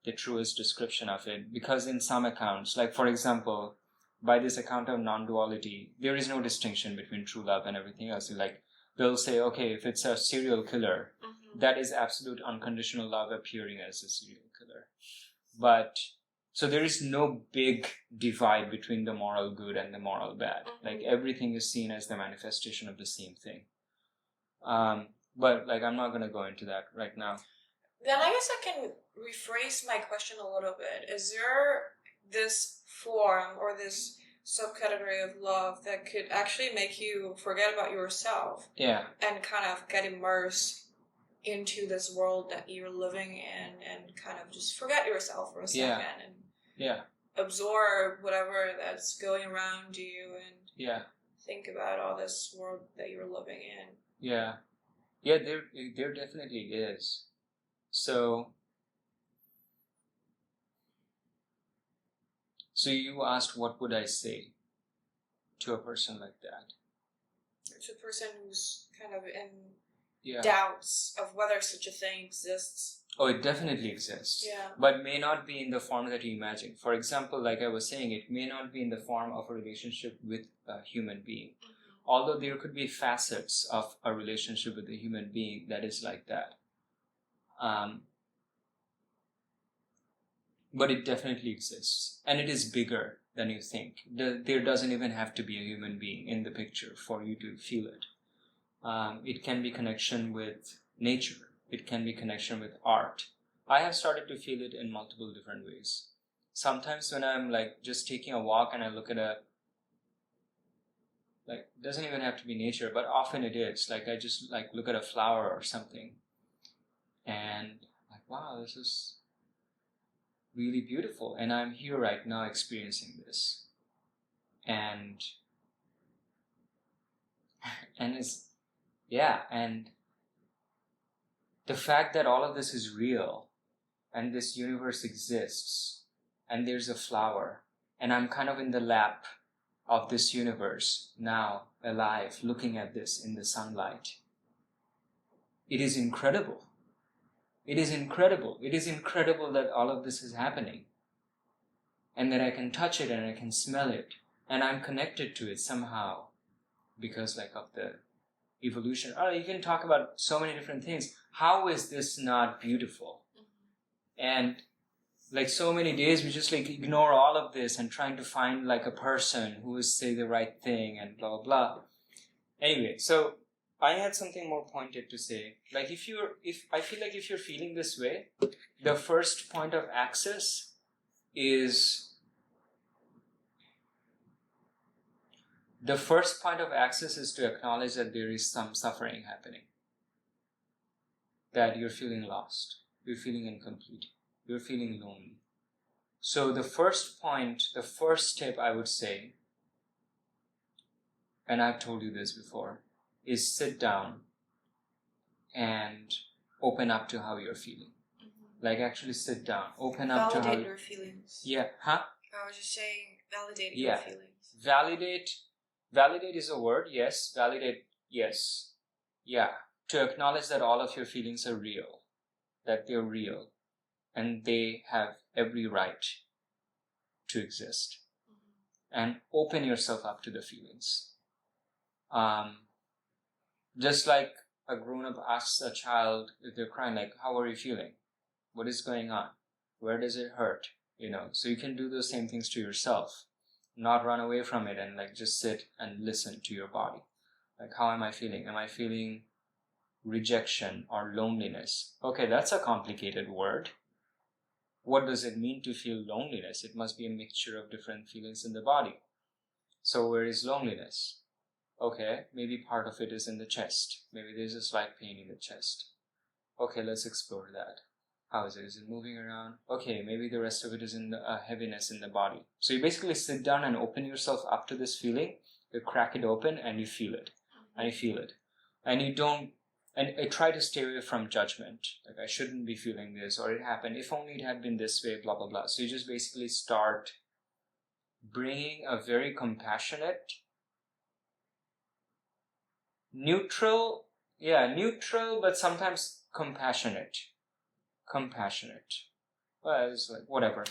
the truest description of it, because in some accounts, like for example, by this account of non-duality, there is no distinction between true love and everything else. Like, they'll say, okay, if it's a serial killer, that is absolute unconditional love appearing as a serial killer. But so there is no big divide between the moral good and the moral bad. Like, everything is seen as the manifestation of the same thing. But like, I'm not going to go into that right now. Then I guess I can rephrase my question a little bit. Is there this form or this subcategory of love that could actually make you forget about yourself? Yeah. And kind of get immersed into this world that you're living in and kind of just forget yourself for a second and absorb whatever that's going around you and think about all this world that you're living in. Yeah, there definitely is. So you asked, what would I say to a person like that? To a person who's kind of in doubts of whether such a thing exists. Oh, it definitely exists. Yeah. But may not be in the form that you imagine. For example, like I was saying, it may not be in the form of a relationship with a human being. Mm-hmm. Although there could be facets of a relationship with a human being that is like that. But it definitely exists. And it is bigger than you think. There doesn't even have to be a human being in the picture for you to feel it. It can be connection with nature. It can be connection with art. I have started to feel it in multiple different ways. Sometimes when I'm like just taking a walk and I look at it doesn't even have to be nature, but often it is. Like I just like look at a flower or something and like, wow, this is really beautiful. And I'm here right now experiencing this. And it's, and the fact that all of this is real and this universe exists and there's a flower and I'm kind of in the lap of this universe now, alive, looking at this in the sunlight. It is incredible. It is incredible. It is incredible that all of this is happening and that I can touch it and I can smell it and I'm connected to it somehow because like of the evolution. Oh, you can talk about so many different things. How is this not beautiful? Mm-hmm. And like so many days we just like ignore all of this and trying to find like a person who will say the right thing and blah, blah, blah. Anyway, so I had something more pointed to say. Like I feel like if you're feeling this way, the first point of access is to acknowledge that there is some suffering happening. That you're feeling lost. You're feeling incomplete. You're feeling lonely. So the first step I would say, and I've told you this before, is sit down and open up to how you're feeling. Mm-hmm. Like actually sit down, open up to how... Validate your feelings. Yeah, huh? I was just saying validate your feelings. Validate is a word, yes. Validate, yes. Yeah, to acknowledge that all of your feelings are real, that they're real, and they have every right to exist. Mm-hmm. And open yourself up to the feelings. Just like a grown-up asks a child if they're crying, like, how are you feeling? What is going on? Where does it hurt? So you can do those same things to yourself. Not run away from it and like just sit and listen to your body. Like, how am I feeling? Am I feeling rejection or loneliness? Okay, that's a complicated word. What does it mean to feel loneliness? It must be a mixture of different feelings in the body. So where is loneliness? Okay, maybe part of it is in the chest. Maybe there's a slight pain in the chest. Okay, let's explore that. How is it? Is it moving around? Okay, maybe the rest of it is in the heaviness in the body. So you basically sit down and open yourself up to this feeling. You crack it open and you feel it. And you feel it. And you don't... And I try to stay away from judgment. Like, I shouldn't be feeling this, or it happened. If only it had been this way, blah, blah, blah. So you just basically start bringing a very compassionate, neutral, but sometimes compassionate. Well, it's like, whatever.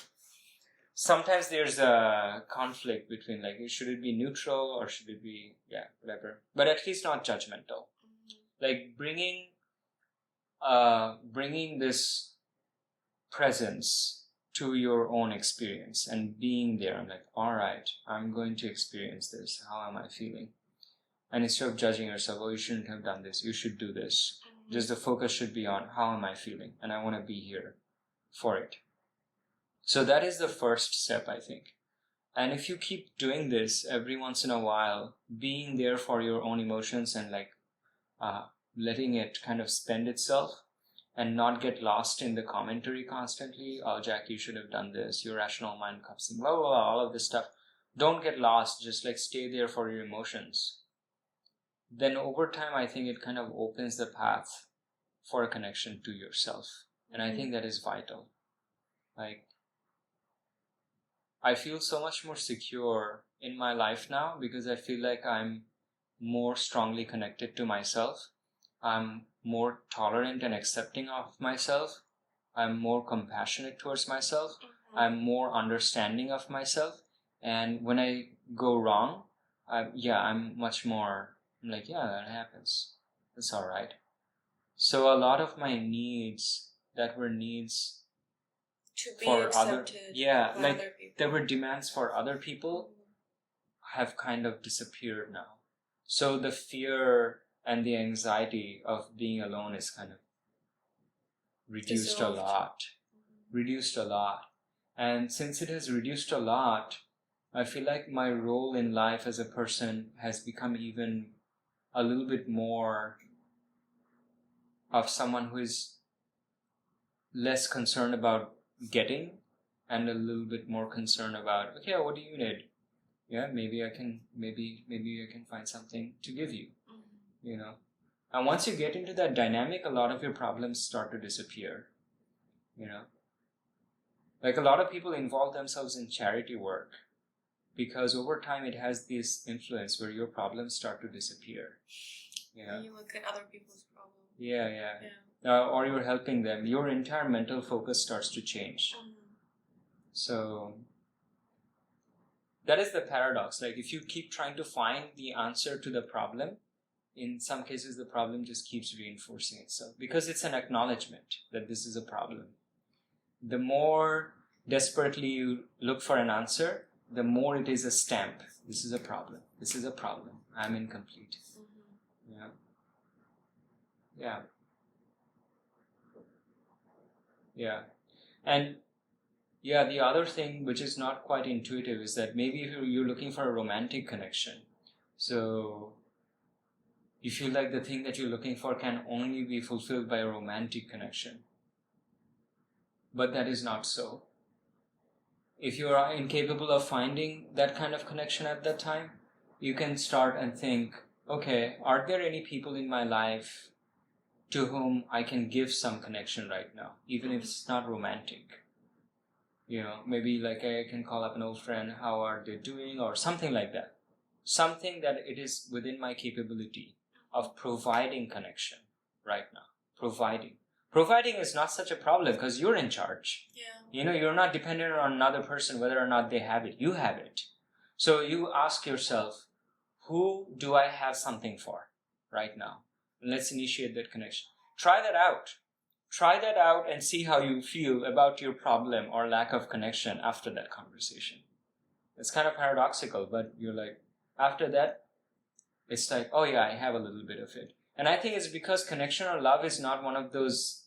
Sometimes there's a conflict between, like, should it be neutral or should it be, whatever. But at least not judgmental. Like bringing this presence to your own experience and being there. I'm like, all right, I'm going to experience this. How am I feeling? And instead of judging yourself, oh, you shouldn't have done this. You should do this. Just the focus should be on how am I feeling, and I want to be here for it. So that is the first step, I think. And if you keep doing this every once in a while, being there for your own emotions and letting it kind of spend itself and not get lost in the commentary constantly, oh, Jack, you should have done this, your rational mind comes in, blah, blah, blah, all of this stuff. Don't get lost, just stay there for your emotions. Then over time, I think it kind of opens the path for a connection to yourself. And I think that is vital. I feel so much more secure in my life now because I feel like I'm more strongly connected to myself. I'm more tolerant and accepting of myself. I'm more compassionate towards myself. I'm more understanding of myself. And when I go wrong, I'm much more that happens. It's all right. So a lot of my needs that were needs to be for accepted by other people. There were demands for other people have kind of disappeared now. So the fear and the anxiety of being alone is kind of reduced a lot. And since it has reduced a lot, I feel like my role in life as a person has become even a little bit more of someone who is less concerned about getting and a little bit more concerned about, okay, what do you need? Yeah, maybe I can find something to give you, And once you get into that dynamic, a lot of your problems start to disappear, Like a lot of people involve themselves in charity work because over time it has this influence where your problems start to disappear. And you look at other people's problems. Yeah. Or you're helping them. Your entire mental focus starts to change. So that is the paradox. If you keep trying to find the answer to the problem, in some cases the problem just keeps reinforcing itself because it's an acknowledgement that this is a problem. The more desperately you look for an answer, the more it is a stamp. This is a problem. This is a problem. I'm incomplete. Yeah. And the other thing which is not quite intuitive is that maybe if you're looking for a romantic connection, so you feel like the thing that you're looking for can only be fulfilled by a romantic connection. But that is not so. If you are incapable of finding that kind of connection at that time, you can start and think, okay, are there any people in my life to whom I can give some connection right now, even if it's not romantic? Maybe I can call up an old friend, how are they doing, or something like that. Something that it is within my capability of providing connection right now. Providing is not such a problem because you're in charge. You're not dependent on another person whether or not they have it. You have it. So you ask yourself, who do I have something for right now? Let's initiate that connection. Try that out and see how you feel about your problem or lack of connection after that conversation. It's kind of paradoxical, but you're after that, it's oh yeah, I have a little bit of it. And I think it's because connection or love is not one of those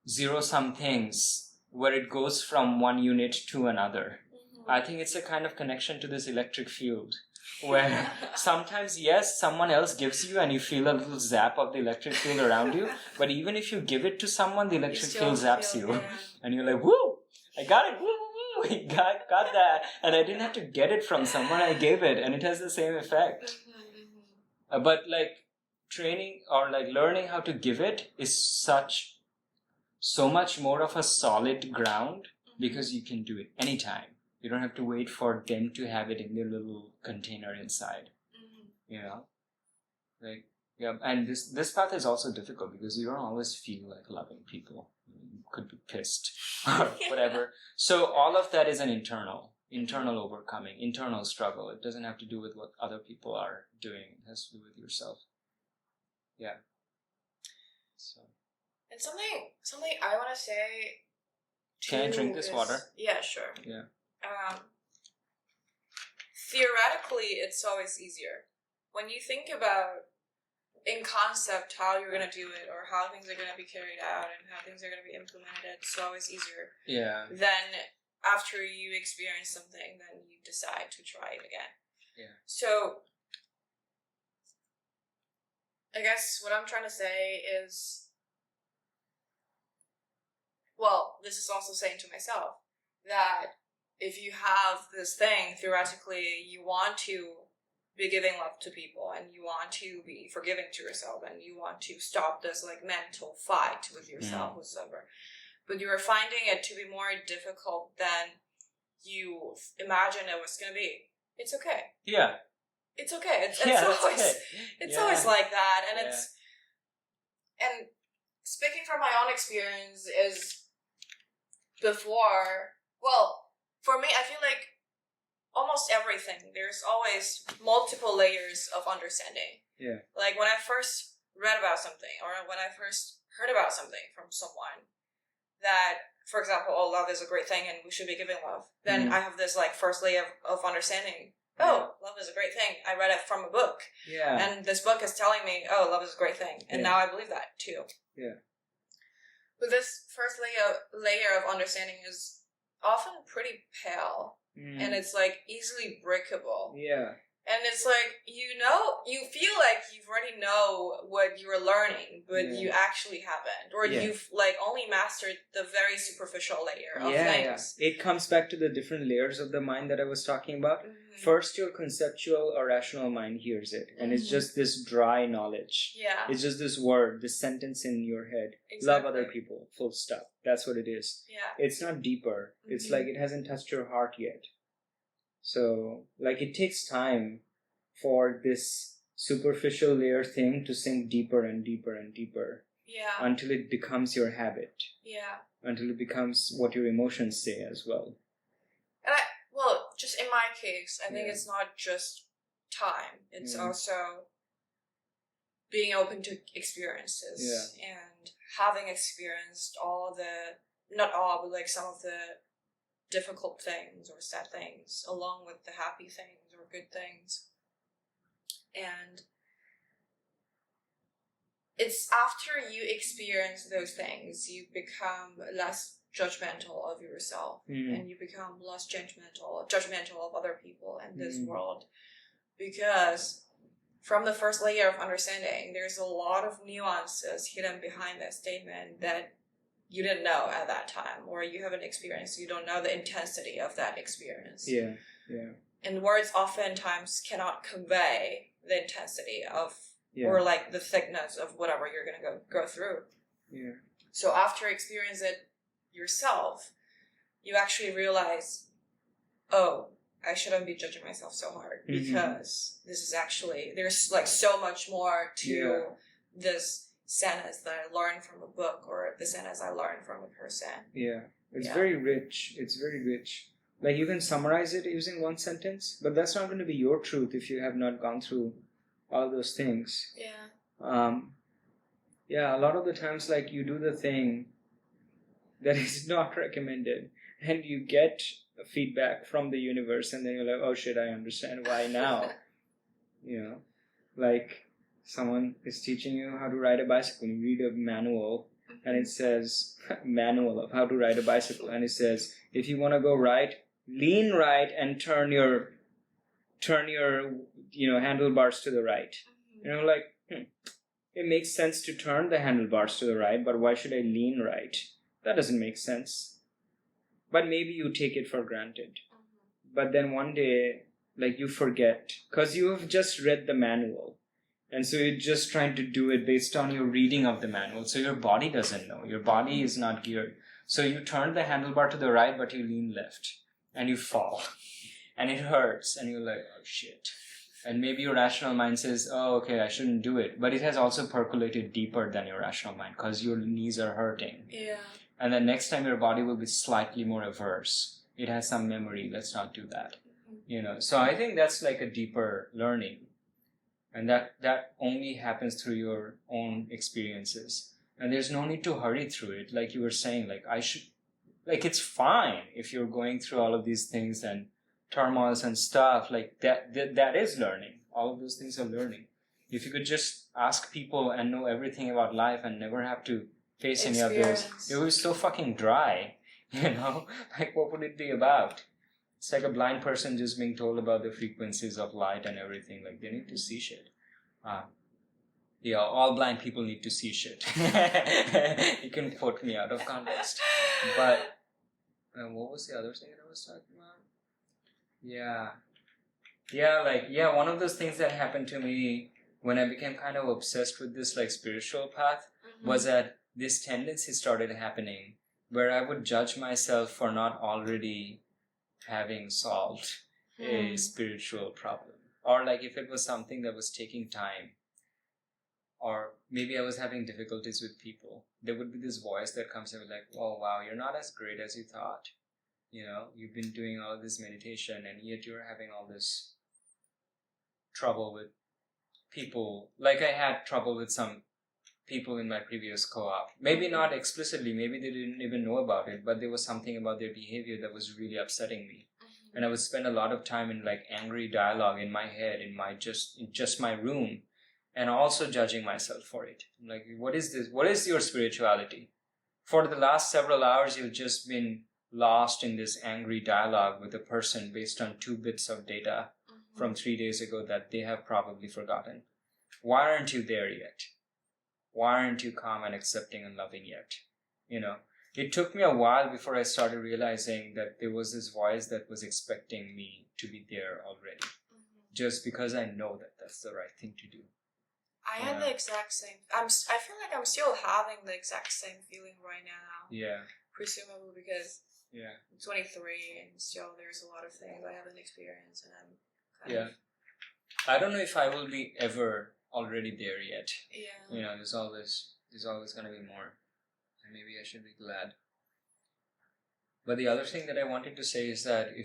zero-sum things where it goes from one unit to another. I think it's a kind of connection to this electric field where sometimes, yes, someone else gives you and you feel a little zap of the electric field around you, but even if you give it to someone, the electric field zaps you. And you're woo, I got it, woo, I got that. And I didn't have to get it from someone, I gave it, and it has the same effect. But training or learning how to give it is so much more of a solid ground because you can do it anytime. You don't have to wait for them to have it in their little container inside. And this path is also difficult because you don't always feel like loving people. You could be pissed or whatever. So all of that is an internal overcoming, internal struggle. It doesn't have to do with what other people are doing. It has to do with yourself. Yeah. So. And something I want to say. Can I drink this water? Yeah, sure. Yeah. Theoretically, it's always easier. When you think about in concept how you're going to do it or how things are going to be carried out and how things are going to be implemented, it's always easier. Yeah. Then after you experience something, then you decide to try it again. Yeah. So I guess what I'm trying to say is, well, this is also saying to myself that if you have this thing, theoretically, you want to be giving love to people and you want to be forgiving to yourself and you want to stop this like mental fight with yourself whatsoever, but you are finding it to be more difficult than you imagine it was going to be. It's okay. Yeah. It's okay. It's okay. always like that. And and speaking from my own experience is before, well, for me, I feel like almost everything, there's always multiple layers of understanding. Yeah. Like when I first read about something or when I first heard about something from someone that, for example, oh, love is a great thing and we should be giving love, then I have this like first layer of understanding. Oh, love is a great thing. I read it from a book. Yeah. And this book is telling me, oh, love is a great thing. And now I believe that too. Yeah. But this first layer of understanding is often pretty pale. And it's like easily breakable. Yeah. And it's like, you feel like you already know what you're learning, but you actually haven't. Or you've like only mastered the very superficial layer of things. Yeah. It comes back to the different layers of the mind that I was talking about. First, your conceptual or rational mind hears it. And it's just this dry knowledge. Yeah. It's just this word, this sentence in your head. Exactly. Love other people, full stop. That's what it is. Yeah. It's not deeper. It's like it hasn't touched your heart yet. So, like, it takes time for this superficial layer thing to sink deeper and deeper and deeper. Yeah. Until it becomes your habit. Yeah. Until it becomes what your emotions say as well. And just in my case, I think it's not just time. It's also being open to experiences and having experienced not all, but like some of the difficult things or sad things along with the happy things or good things. And it's after you experience those things, you become less judgmental of yourself and you become less judgmental of other people and this world, because from the first layer of understanding, there's a lot of nuances hidden behind that statement that you didn't know at that time, or you haven't experienced. You don't know the intensity of that experience. Yeah, yeah. And words oftentimes cannot convey the intensity of, or like the thickness of whatever you're going to go through. Yeah. So after experience it yourself, you actually realize, oh, I shouldn't be judging myself so hard because this is actually, there's like so much more to this sentence that I learned from a book or the sentence I learned from a person. Yeah. It's very rich. It's very rich. Like you can summarize it using one sentence, but that's not going to be your truth if you have not gone through all those things. Yeah. Yeah, a lot of the times like you do the thing that is not recommended and you get feedback from the universe and then you're like, oh shit, I understand why now. You know, like someone is teaching you how to ride a bicycle. You read a manual and it says manual of how to ride a bicycle, and it says if you want to go right, lean right and turn your handlebars to the right. You know, like it makes sense to turn the handlebars to the right, but why should I lean right? That doesn't make sense. But maybe you take it for granted. But then one day, like you forget, because you have just read the manual. And so you're just trying to do it based on your reading of the manual. So your body doesn't know. Your body is not geared. So you turn the handlebar to the right, but you lean left. And you fall. And it hurts. And you're like, oh shit. And maybe your rational mind says, oh, okay, I shouldn't do it. But it has also percolated deeper than your rational mind because your knees are hurting. Yeah. And then next time your body will be slightly more averse. It has some memory. Let's not do that. You know, so I think that's like a deeper learning. And that only happens through your own experiences. And there's no need to hurry through it. Like you were saying, it's fine if you're going through all of these things and turmoils and stuff like that is learning. All of those things are learning. if you could just ask people and know everything about life and never have to face any of those, it would be so fucking dry. Like what would it be about? It's like a blind person just being told about the frequencies of light and everything. Like they need to see shit. Yeah, all blind people need to see shit. You can quote me out of context. But what was the other thing that I was talking about? Yeah, one of those things that happened to me when I became kind of obsessed with this like spiritual path was that this tendency started happening where I would judge myself for not already having solved a spiritual problem. Or like if it was something that was taking time, or maybe I was having difficulties with people, there would be this voice that comes in like, oh wow, you're not as great as you thought. You've been doing all this meditation and yet you're having all this trouble with people. Like I had trouble with some people in my previous co-op. Maybe not explicitly, maybe they didn't even know about it, but there was something about their behavior that was really upsetting me. And I would spend a lot of time in like angry dialogue in my head, in just my room, and also judging myself for it. Like, what is this? What is your spirituality? For the last several hours, you've just been lost in this angry dialogue with a person based on 2 bits of data from 3 days ago that they have probably forgotten. Why aren't you there yet? Why aren't you calm and accepting and loving yet? It took me a while before I started realizing that there was this voice that was expecting me to be there already. Just because I know that that's the right thing to do. I had the exact same. I feel like I'm still having the exact same feeling right now. Yeah. Presumably because I'm 23 and still there's a lot of things I haven't experienced, and I'm kind of. I don't know if I will be ever already there yet. Yeah. There's always going to be more, and maybe I should be glad. But the other thing that I wanted to say is that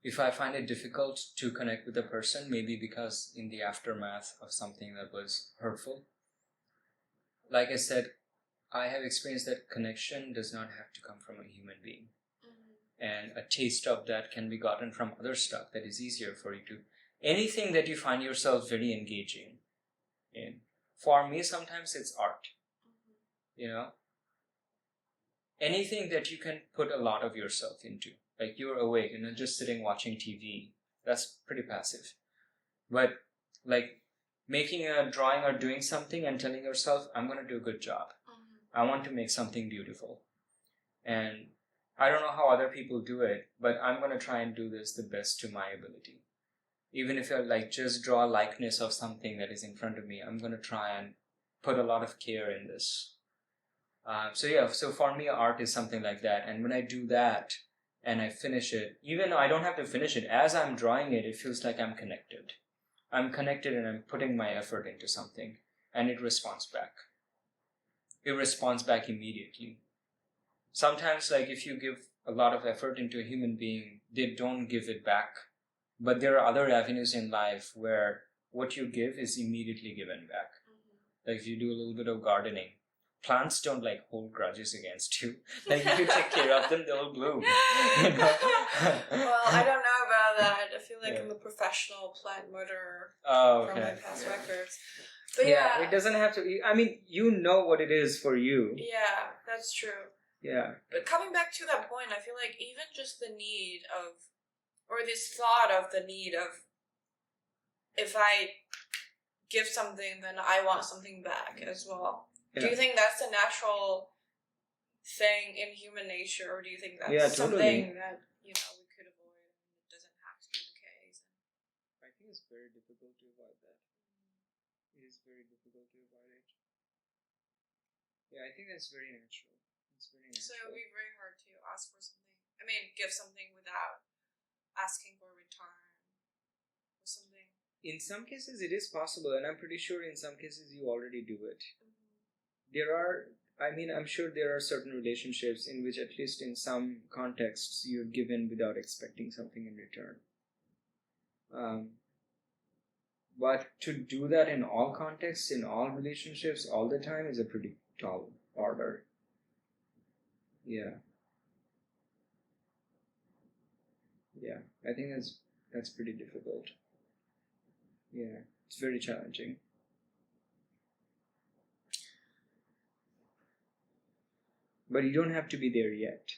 if I find it difficult to connect with a person, maybe because in the aftermath of something that was hurtful, like I said, I have experienced that connection does not have to come from a human being. And a taste of that can be gotten from other stuff that is easier for you to. Anything that you find yourself very engaging in. For me, sometimes it's art. Anything that you can put a lot of yourself into. Like you're awake and just sitting watching TV. That's pretty passive. But like making a drawing or doing something and telling yourself, I'm going to do a good job. I want to make something beautiful. And I don't know how other people do it, but I'm going to try and do this the best to my ability. Even if I like just draw a likeness of something that is in front of me, I'm going to try and put a lot of care in this. So for me, art is something like that. And when I do that and I finish it, even though I don't have to finish it, as I'm drawing it, it feels like I'm connected. I'm connected and I'm putting my effort into something, and it responds back. It responds back immediately. Sometimes, like if you give a lot of effort into a human being, they don't give it back. But there are other avenues in life where what you give is immediately given back. Like if you do a little bit of gardening, plants don't like hold grudges against you. Like if you take care of them, they'll bloom. Well, I don't know about that. I feel like I'm a professional plant murderer from my past records. But it doesn't have to. I mean, you know what it is for you. Yeah, that's true. Yeah. But coming back to that point, I feel like even just the need of, or this thought of the need of, if I give something, then I want something back as well. Yeah. Do you think that's a natural thing in human nature, or do you think that's something that we could avoid and it doesn't have to be the case? I think it's very difficult to avoid that. It is very difficult to avoid it. Yeah, I think that's very natural. So it would be very hard to ask for something. I mean, give something without asking for a return or something. In some cases, it is possible, and I'm pretty sure in some cases you already do it. I'm sure there are certain relationships in which, at least in some contexts, you're given without expecting something in return. But to do that in all contexts, in all relationships, all the time is a pretty tall order. Yeah, I think that's pretty difficult. Yeah, it's very challenging. But you don't have to be there yet.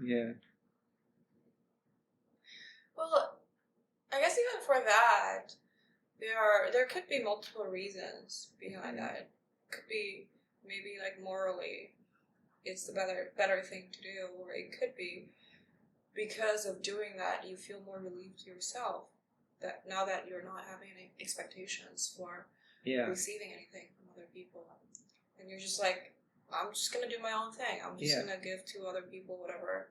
Yeah. Well, I guess even for that, there could be multiple reasons behind that. It could be maybe like morally, it's the better thing to do, or it could be because of doing that you feel more relieved to yourself that now that you're not having any expectations for receiving anything from other people, and you're just like, I'm just gonna do my own thing. I'm just gonna give to other people whatever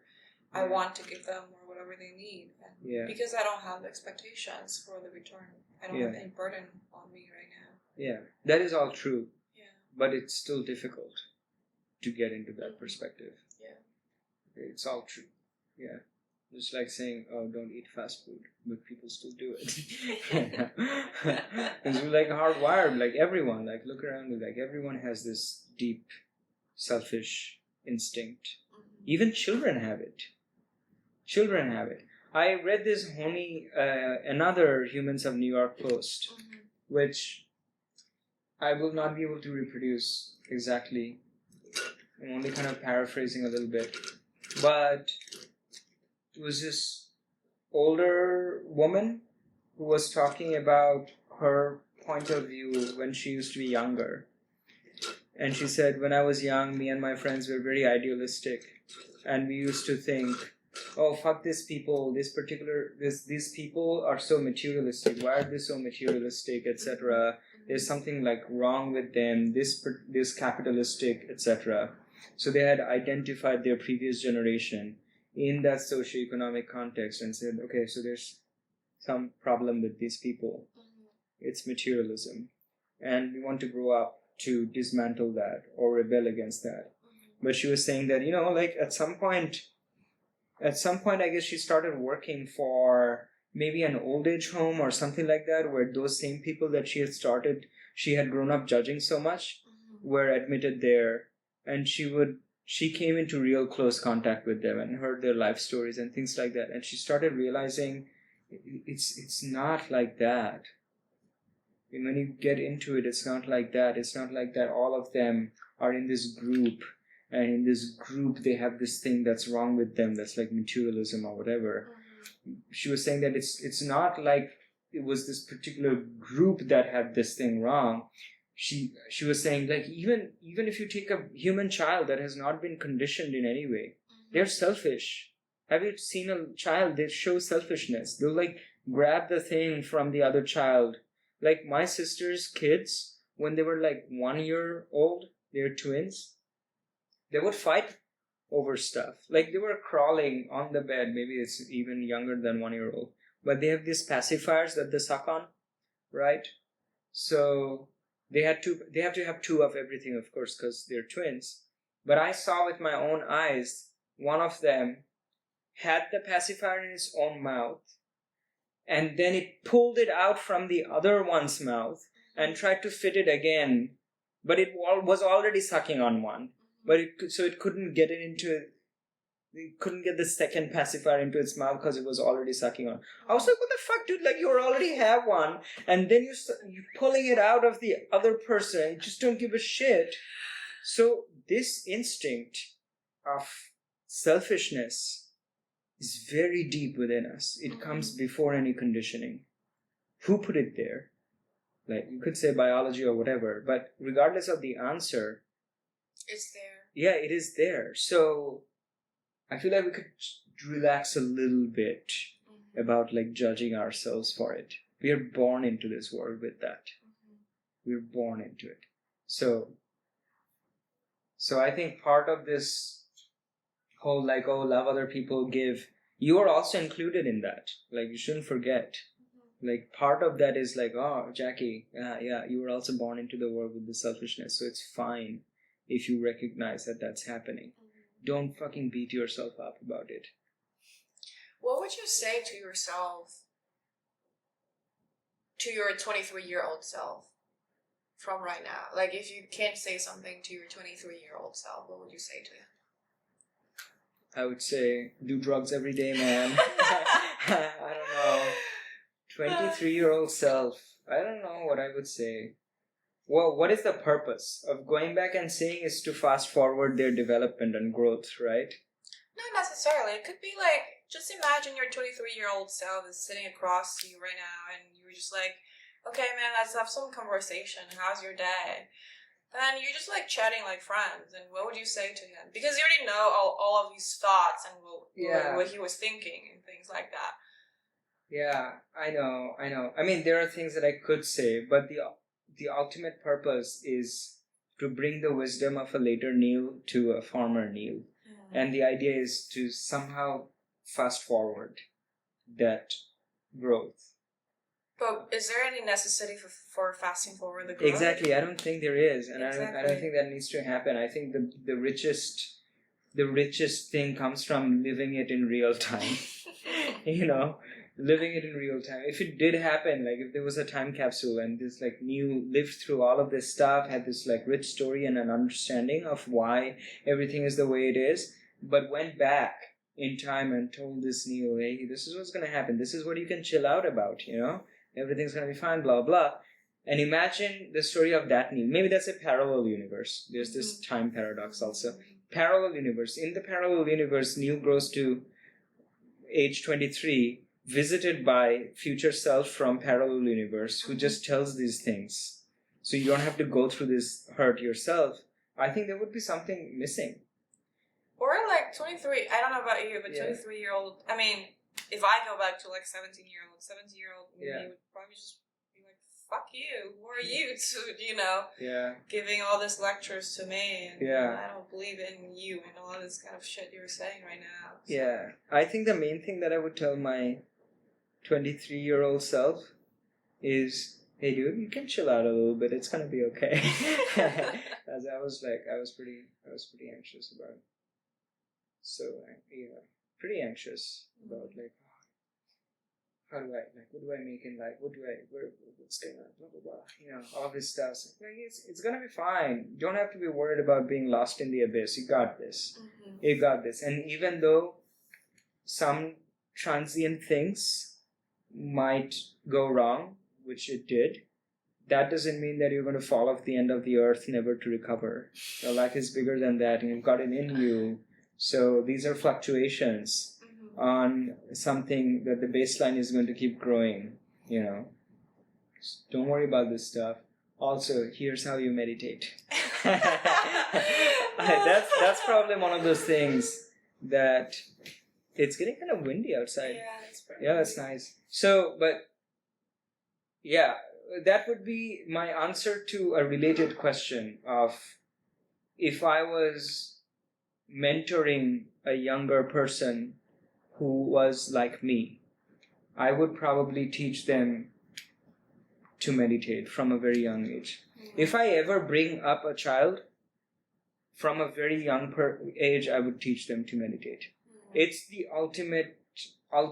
I want to give them or whatever they need. And because I don't have expectations for the return. I don't have any burden on me right now. Yeah, that is all true. Yeah. But it's still difficult to get into that perspective. Yeah. It's all true. Yeah. Just like saying, oh, don't eat fast food, but people still do it. It's like hardwired, like everyone, like look around you, like everyone has this deep selfish instinct. Even children have it. Children have it. I read this another Humans of New York post, which I will not be able to reproduce exactly. I'm only kind of paraphrasing a little bit. But it was this older woman who was talking about her point of view when she used to be younger. And she said, when I was young, me and my friends were very idealistic. And we used to think, oh, fuck these people, these people are so materialistic. Why are they so materialistic, etc.? There's something like wrong with them, this capitalistic, etc. So they had identified their previous generation in that socioeconomic context and said, okay, so there's some problem with these people. It's materialism. And we want to grow up to dismantle that or rebel against that. But she was saying that, like at some point, I guess she started working for maybe an old age home or something like that, where those same people that she had grown up judging so much, were admitted there. And she came into real close contact with them and heard their life stories and things like that. And she started realizing it's not like that. And when you get into it, it's not like that. It's not like that all of them are in this group. And in this group, they have this thing that's wrong with them, that's like materialism or whatever. She was saying that it's not like it was this particular group that had this thing wrong. She was saying, like, even if you take a human child that has not been conditioned in any way, they're selfish. Have you seen a child? They show selfishness. They'll like grab the thing from the other child. Like my sister's kids, when they were like 1 year old, they're twins. They would fight over stuff. Like they were crawling on the bed. Maybe it's even younger than 1 year old. But they have these pacifiers that they suck on, right? So they have to have two of everything, of course, because they're twins. But I saw with my own eyes, one of them had the pacifier in its own mouth, and then it pulled it out from the other one's mouth and tried to fit it again, but it was already sucking on one. But it couldn't get it into it. It couldn't get the second pacifier into its mouth because it was already sucking on. I was like, what the fuck, dude? Like, you already have one, and then you're pulling it out of the other person. You just don't give a shit. So this instinct of selfishness is very deep within us. It comes before any conditioning. Who put it there? Like, you could say biology or whatever, but regardless of the answer, it's there. Yeah, it is there. So I feel like we could relax a little bit about like judging ourselves for it. We are born into this world with that. We're born into it. So I think part of this whole like, oh, love other people, give, you are also included in that. Like, you shouldn't forget. Like, part of that is like, oh, Jackie, yeah, you were also born into the world with the selfishness. So it's fine if you recognize that that's happening. Don't fucking beat yourself up about it. What would you say to yourself, to your 23-year-old self from right now? Like, if you can't say something to your 23-year-old self, what would you say to him? I would say, do drugs every day, man. I don't know. 23-year-old self, I don't know what I would say. Well, what is the purpose of going back and saying is to fast forward their development and growth, right? Not necessarily. It could be like, just imagine your 23-year-old self is sitting across you right now and you're just like, okay, man, let's have some conversation. How's your day? And you're just like chatting like friends. And what would you say to him? Because you already know all of these thoughts and what he was thinking and things like that. Yeah, I know. I mean, there are things that I could say, but the ultimate purpose is to bring the wisdom of a later Neil to a former Neil. And the idea is to somehow fast forward that growth. But is there any necessity for fasting forward the growth? Exactly, I don't think there is, and exactly. I don't think that needs to happen. I think the richest thing comes from living it in real time. Living it in real time. If it did happen, like if there was a time capsule and this like Neil lived through all of this stuff, had this like rich story and an understanding of why everything is the way it is, but went back in time and told this Neil, hey, this is what's going to happen. This is what you can chill out about, Everything's going to be fine, blah, blah. And imagine the story of that Neil. Maybe that's a parallel universe. There's this time paradox also. Parallel universe. In the parallel universe, Neil grows to age 23, visited by future self from parallel universe who just tells these things. So you don't have to go through this hurt yourself. I think there would be something missing. Or like 23, I don't know about you, but 23-year-old, I mean, if I go back to like 17-year-old me would probably just be like, fuck you, who are you to, giving all these lectures to me, and I don't believe in you and all this kind of shit you're saying right now. So. Yeah, I think the main thing that I would tell my 23-year-old self is, hey dude, you can chill out a little bit, it's gonna be okay. As I was pretty anxious about it. So pretty anxious about like, how do I, like, what do I make in life? What's going on? Blah, blah, blah. All this stuff. So, like, it's going to be fine. You don't have to be worried about being lost in the abyss. You got this. You got this. And even though some transient things might go wrong, which it did, that doesn't mean that you're going to fall off the end of the earth, never to recover. Your life is bigger than that, and you've got it in you. So these are fluctuations on something that the baseline is going to keep growing, Don't worry about this stuff. Also, here's how you meditate. That's probably one of those things that it's getting kind of windy outside. Yeah, that's nice. So, but yeah, that would be my answer to a related question of if I was mentoring a younger person who was like me, I would probably teach them to meditate from a very young age. If I ever bring up a child from a very young age, I would teach them to meditate. It's the ultimate, for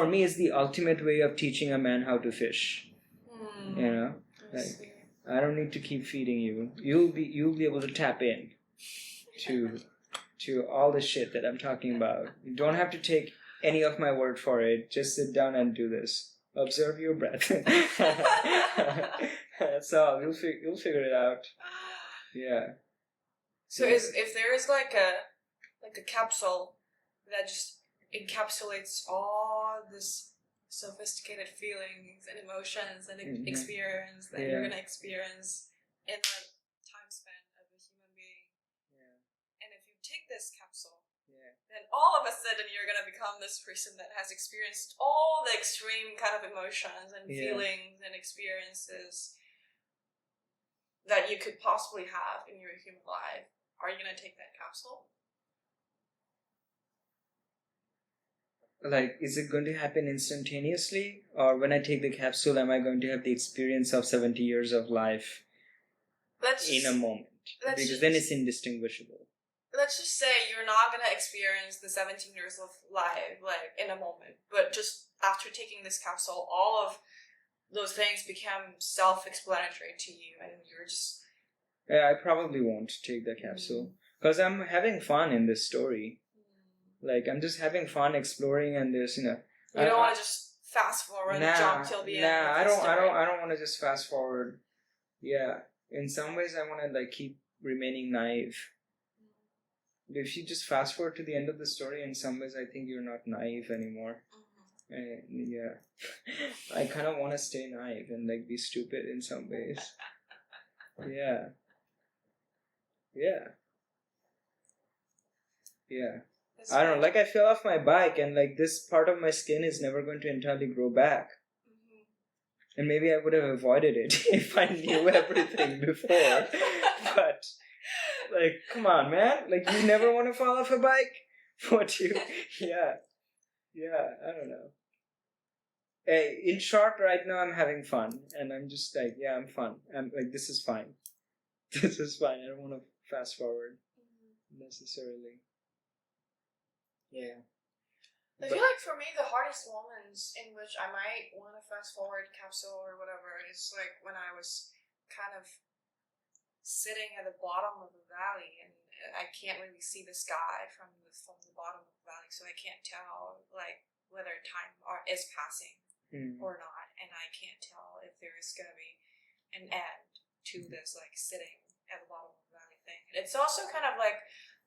me, it's the ultimate way of teaching a man how to fish. Like, I don't need to keep feeding you. You'll be able to tap in to all the shit that I'm talking about. You don't have to take any of my word for it. Just sit down and do this. Observe your breath. That's all. You'll figure it out. Yeah. So if there is like a capsule that just encapsulates all this sophisticated feelings and emotions and experience that you're gonna experience in the time span of a human being. And if you take this capsule, then all of a sudden you're gonna become this person that has experienced all the extreme kind of emotions and feelings and experiences that you could possibly have in your human life. Are you gonna take that capsule? Like, is it going to happen instantaneously? Or when I take the capsule, am I going to have the experience of 70 years of life in a moment? Because then it's indistinguishable. Let's just say you're not going to experience the 17 years of life, like, in a moment. But just after taking this capsule, all of those things become self-explanatory to you. And you're just... Yeah, I probably won't take the capsule. Because I'm having fun in this story. Like, I'm just having fun exploring, and there's, You don't want to just fast forward and jump till the end. I don't want to just fast forward. Yeah. In some ways, I want to like keep remaining naive. If you just fast forward to the end of the story, in some ways, I think you're not naive anymore. Yeah. I kind of want to stay naive and like be stupid in some ways. Yeah. I don't know, like I fell off my bike and like this part of my skin is never going to entirely grow back. And maybe I would have avoided it if I knew everything before. But like, come on, man. Like, you never want to fall off a bike? What you... Yeah, I don't know. Hey, in short, right now I'm having fun. And I'm just like, yeah, I'm fun. I'm like, this is fine. This is fine. I don't want to fast forward necessarily. Yeah. I feel like for me, the hardest moments in which I might want to fast forward capsule or whatever is like when I was kind of sitting at the bottom of the valley and I can't really see the sky from the bottom of the valley, so I can't tell like whether time is passing or not, and I can't tell if there is going to be an end to this like sitting at the bottom of the valley thing. It's also kind of like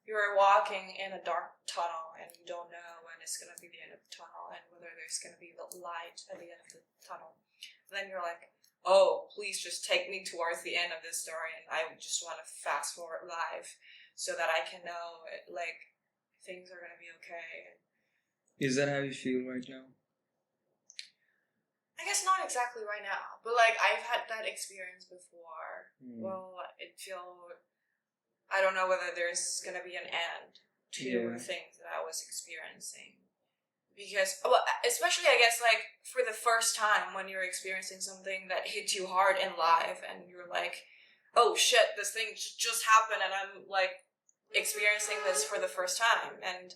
you're walking in a dark tunnel and you don't know when it's going to be the end of the tunnel and whether there's going to be the light at the end of the tunnel. Then you're like, oh, please just take me towards the end of this story, and I just want to fast forward live so that I can know like things are going to be okay. Is that how you feel right now? I guess not exactly right now, but like I've had that experience before. Well, I don't know whether there's going to be an end to the things that I was experiencing. Because, well, especially I guess like for the first time when you're experiencing something that hits you hard in life and you're like, oh shit, this thing just happened and I'm like experiencing this for the first time. And,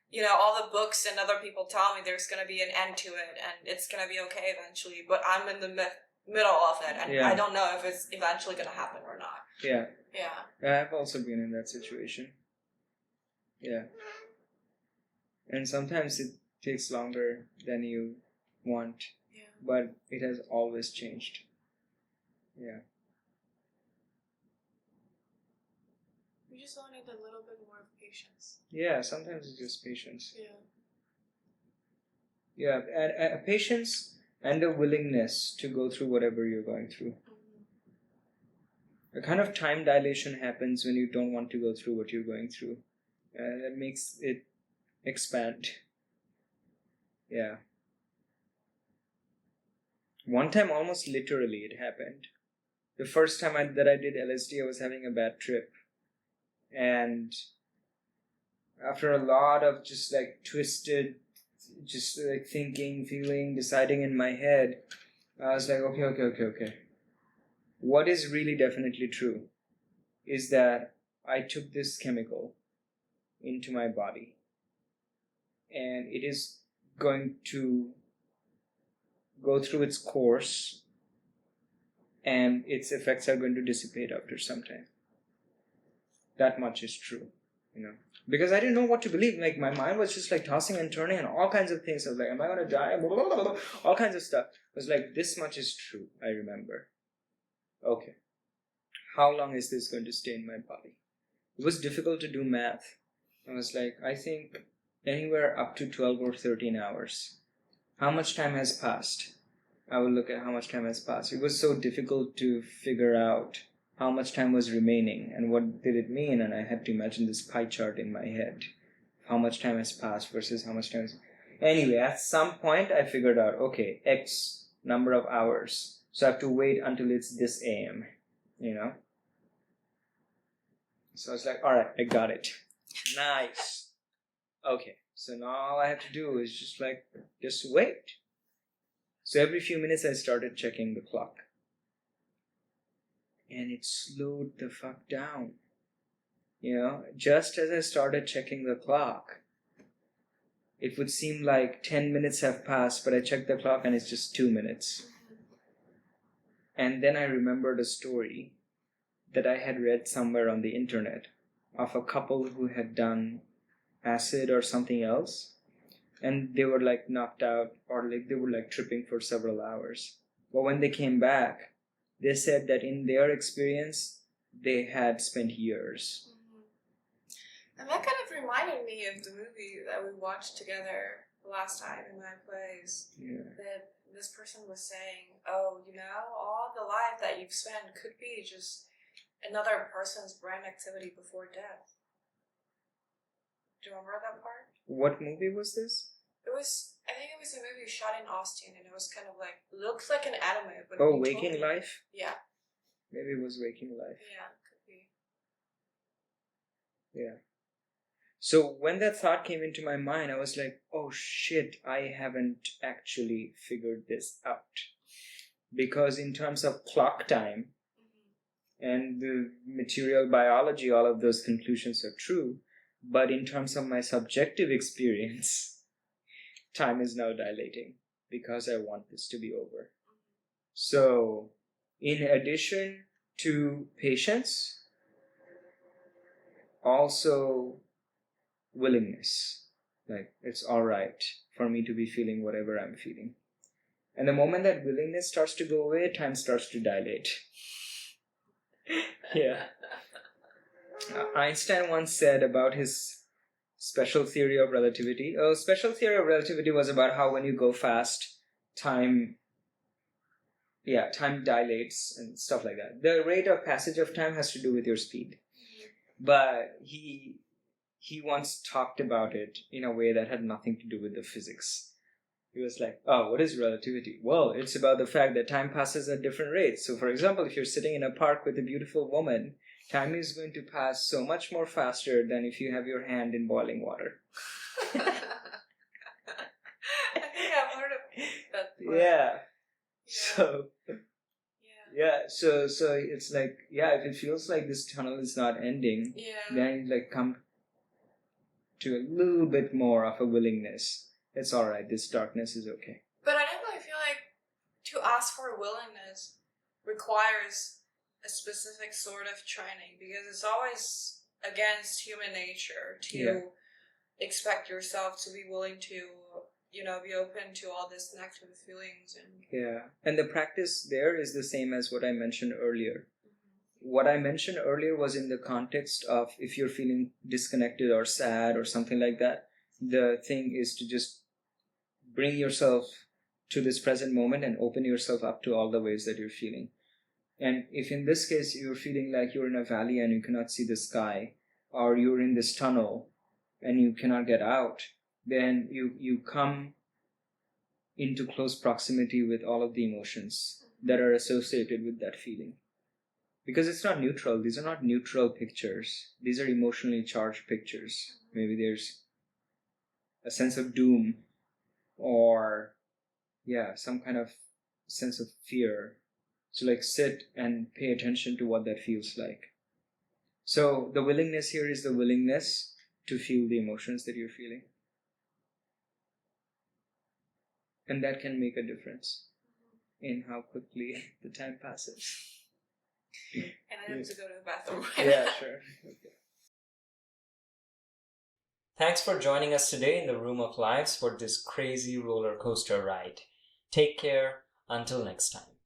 you know, all the books and other people tell me there's going to be an end to it and it's going to be okay eventually, but I'm in the middle of it and I don't know if it's eventually going to happen or not. Yeah. I've also been in that situation. Yeah. And sometimes it takes longer than you want. Yeah. But it has always changed. Yeah. We just wanted a little bit more of patience. Yeah, sometimes it's just patience. Yeah, and patience and a willingness to go through whatever you're going through. A kind of time dilation happens when you don't want to go through what you're going through. That makes it expand. Yeah. One time, almost literally, it happened. The first time that I did LSD, I was having a bad trip. And after a lot of just like twisted, just like thinking, feeling, deciding in my head, I was like, okay. What is really definitely true is that I took this chemical into my body and it is going to go through its course and its effects are going to dissipate after some time. That much is true, you know. Because I didn't know what to believe. Like, my mind was just like tossing and turning and all kinds of things. I was like, am I going to die? Blah, blah, blah. All kinds of stuff. I was like, this much is true, I remember. Okay. How long is this going to stay in my body? It was difficult to do math. I was like, I think anywhere up to 12 or 13 hours. How much time has passed? I will look at how much time has passed. It was so difficult to figure out how much time was remaining and what did it mean, and I had to imagine this pie chart in my head. How much time has passed versus how much time has... Anyway, at some point I figured out, okay, X number of hours. So I have to wait until it's this AM, you know? So I was like, alright, I got it. Nice. Okay, so now all I have to do is just wait. So every few minutes I started checking the clock. And it slowed the fuck down. You know, just as I started checking the clock, it would seem like 10 minutes have passed, but I checked the clock and it's just 2 minutes. And then I remembered a story that I had read somewhere on the internet of a couple who had done acid or something else, and they were like knocked out, or like they were like tripping for several hours. But when they came back, they said that in their experience, they had spent years. And that kind of reminded me of the movie that we watched together last time in my place. Yeah. That this person was saying, oh, you know, all the life that you've spent could be just another person's brain activity before death. Do you remember that part? What movie was this? I think it was a movie shot in Austin, and it was kind of like, looks like an anime, but Oh, Waking Life? Yeah. Maybe it was Waking Life. Yeah, could be. Yeah. So when that thought came into my mind, I was like, oh shit, I haven't actually figured this out. Because in terms of clock time and the material biology, all of those conclusions are true. But in terms of my subjective experience, time is now dilating because I want this to be over. So in addition to patience, also willingness. Like, it's all right for me to be feeling whatever I'm feeling. And the moment that willingness starts to go away, time starts to dilate. Yeah. Einstein once said about his special theory of relativity. Special theory of relativity was about how when you go fast, time dilates and stuff like that. The rate of passage of time has to do with your speed. But he once talked about it in a way that had nothing to do with the physics. He was like, oh, what is relativity? Well, it's about the fact that time passes at different rates. So, for example, if you're sitting in a park with a beautiful woman, time is going to pass so much more faster than if you have your hand in boiling water. I think I've heard of that before. Yeah. So it's like, if it feels like this tunnel is not ending, then you like come to a little bit more of a willingness. It's all right. This darkness is okay. But I definitely feel like to ask for willingness requires a specific sort of training, because it's always against human nature to expect yourself to be willing to, be open to all these negative feelings. And the practice there is the same as what I mentioned earlier. What I mentioned earlier was in the context of if you're feeling disconnected or sad or something like that, the thing is to just bring yourself to this present moment and open yourself up to all the ways that you're feeling. And if in this case you're feeling like you're in a valley and you cannot see the sky, or you're in this tunnel and you cannot get out, then you come into close proximity with all of the emotions that are associated with that feeling. Because it's not neutral. These are not neutral pictures. These are emotionally charged pictures. Maybe there's a sense of doom or, some kind of sense of fear. So like sit and pay attention to what that feels like. So the willingness here is the willingness to feel the emotions that you're feeling. And that can make a difference in how quickly the time passes. And I have to go to the bathroom. Yeah, sure. Okay. Thanks for joining us today in the Room of Lives for this crazy roller coaster ride. Take care. Until next time.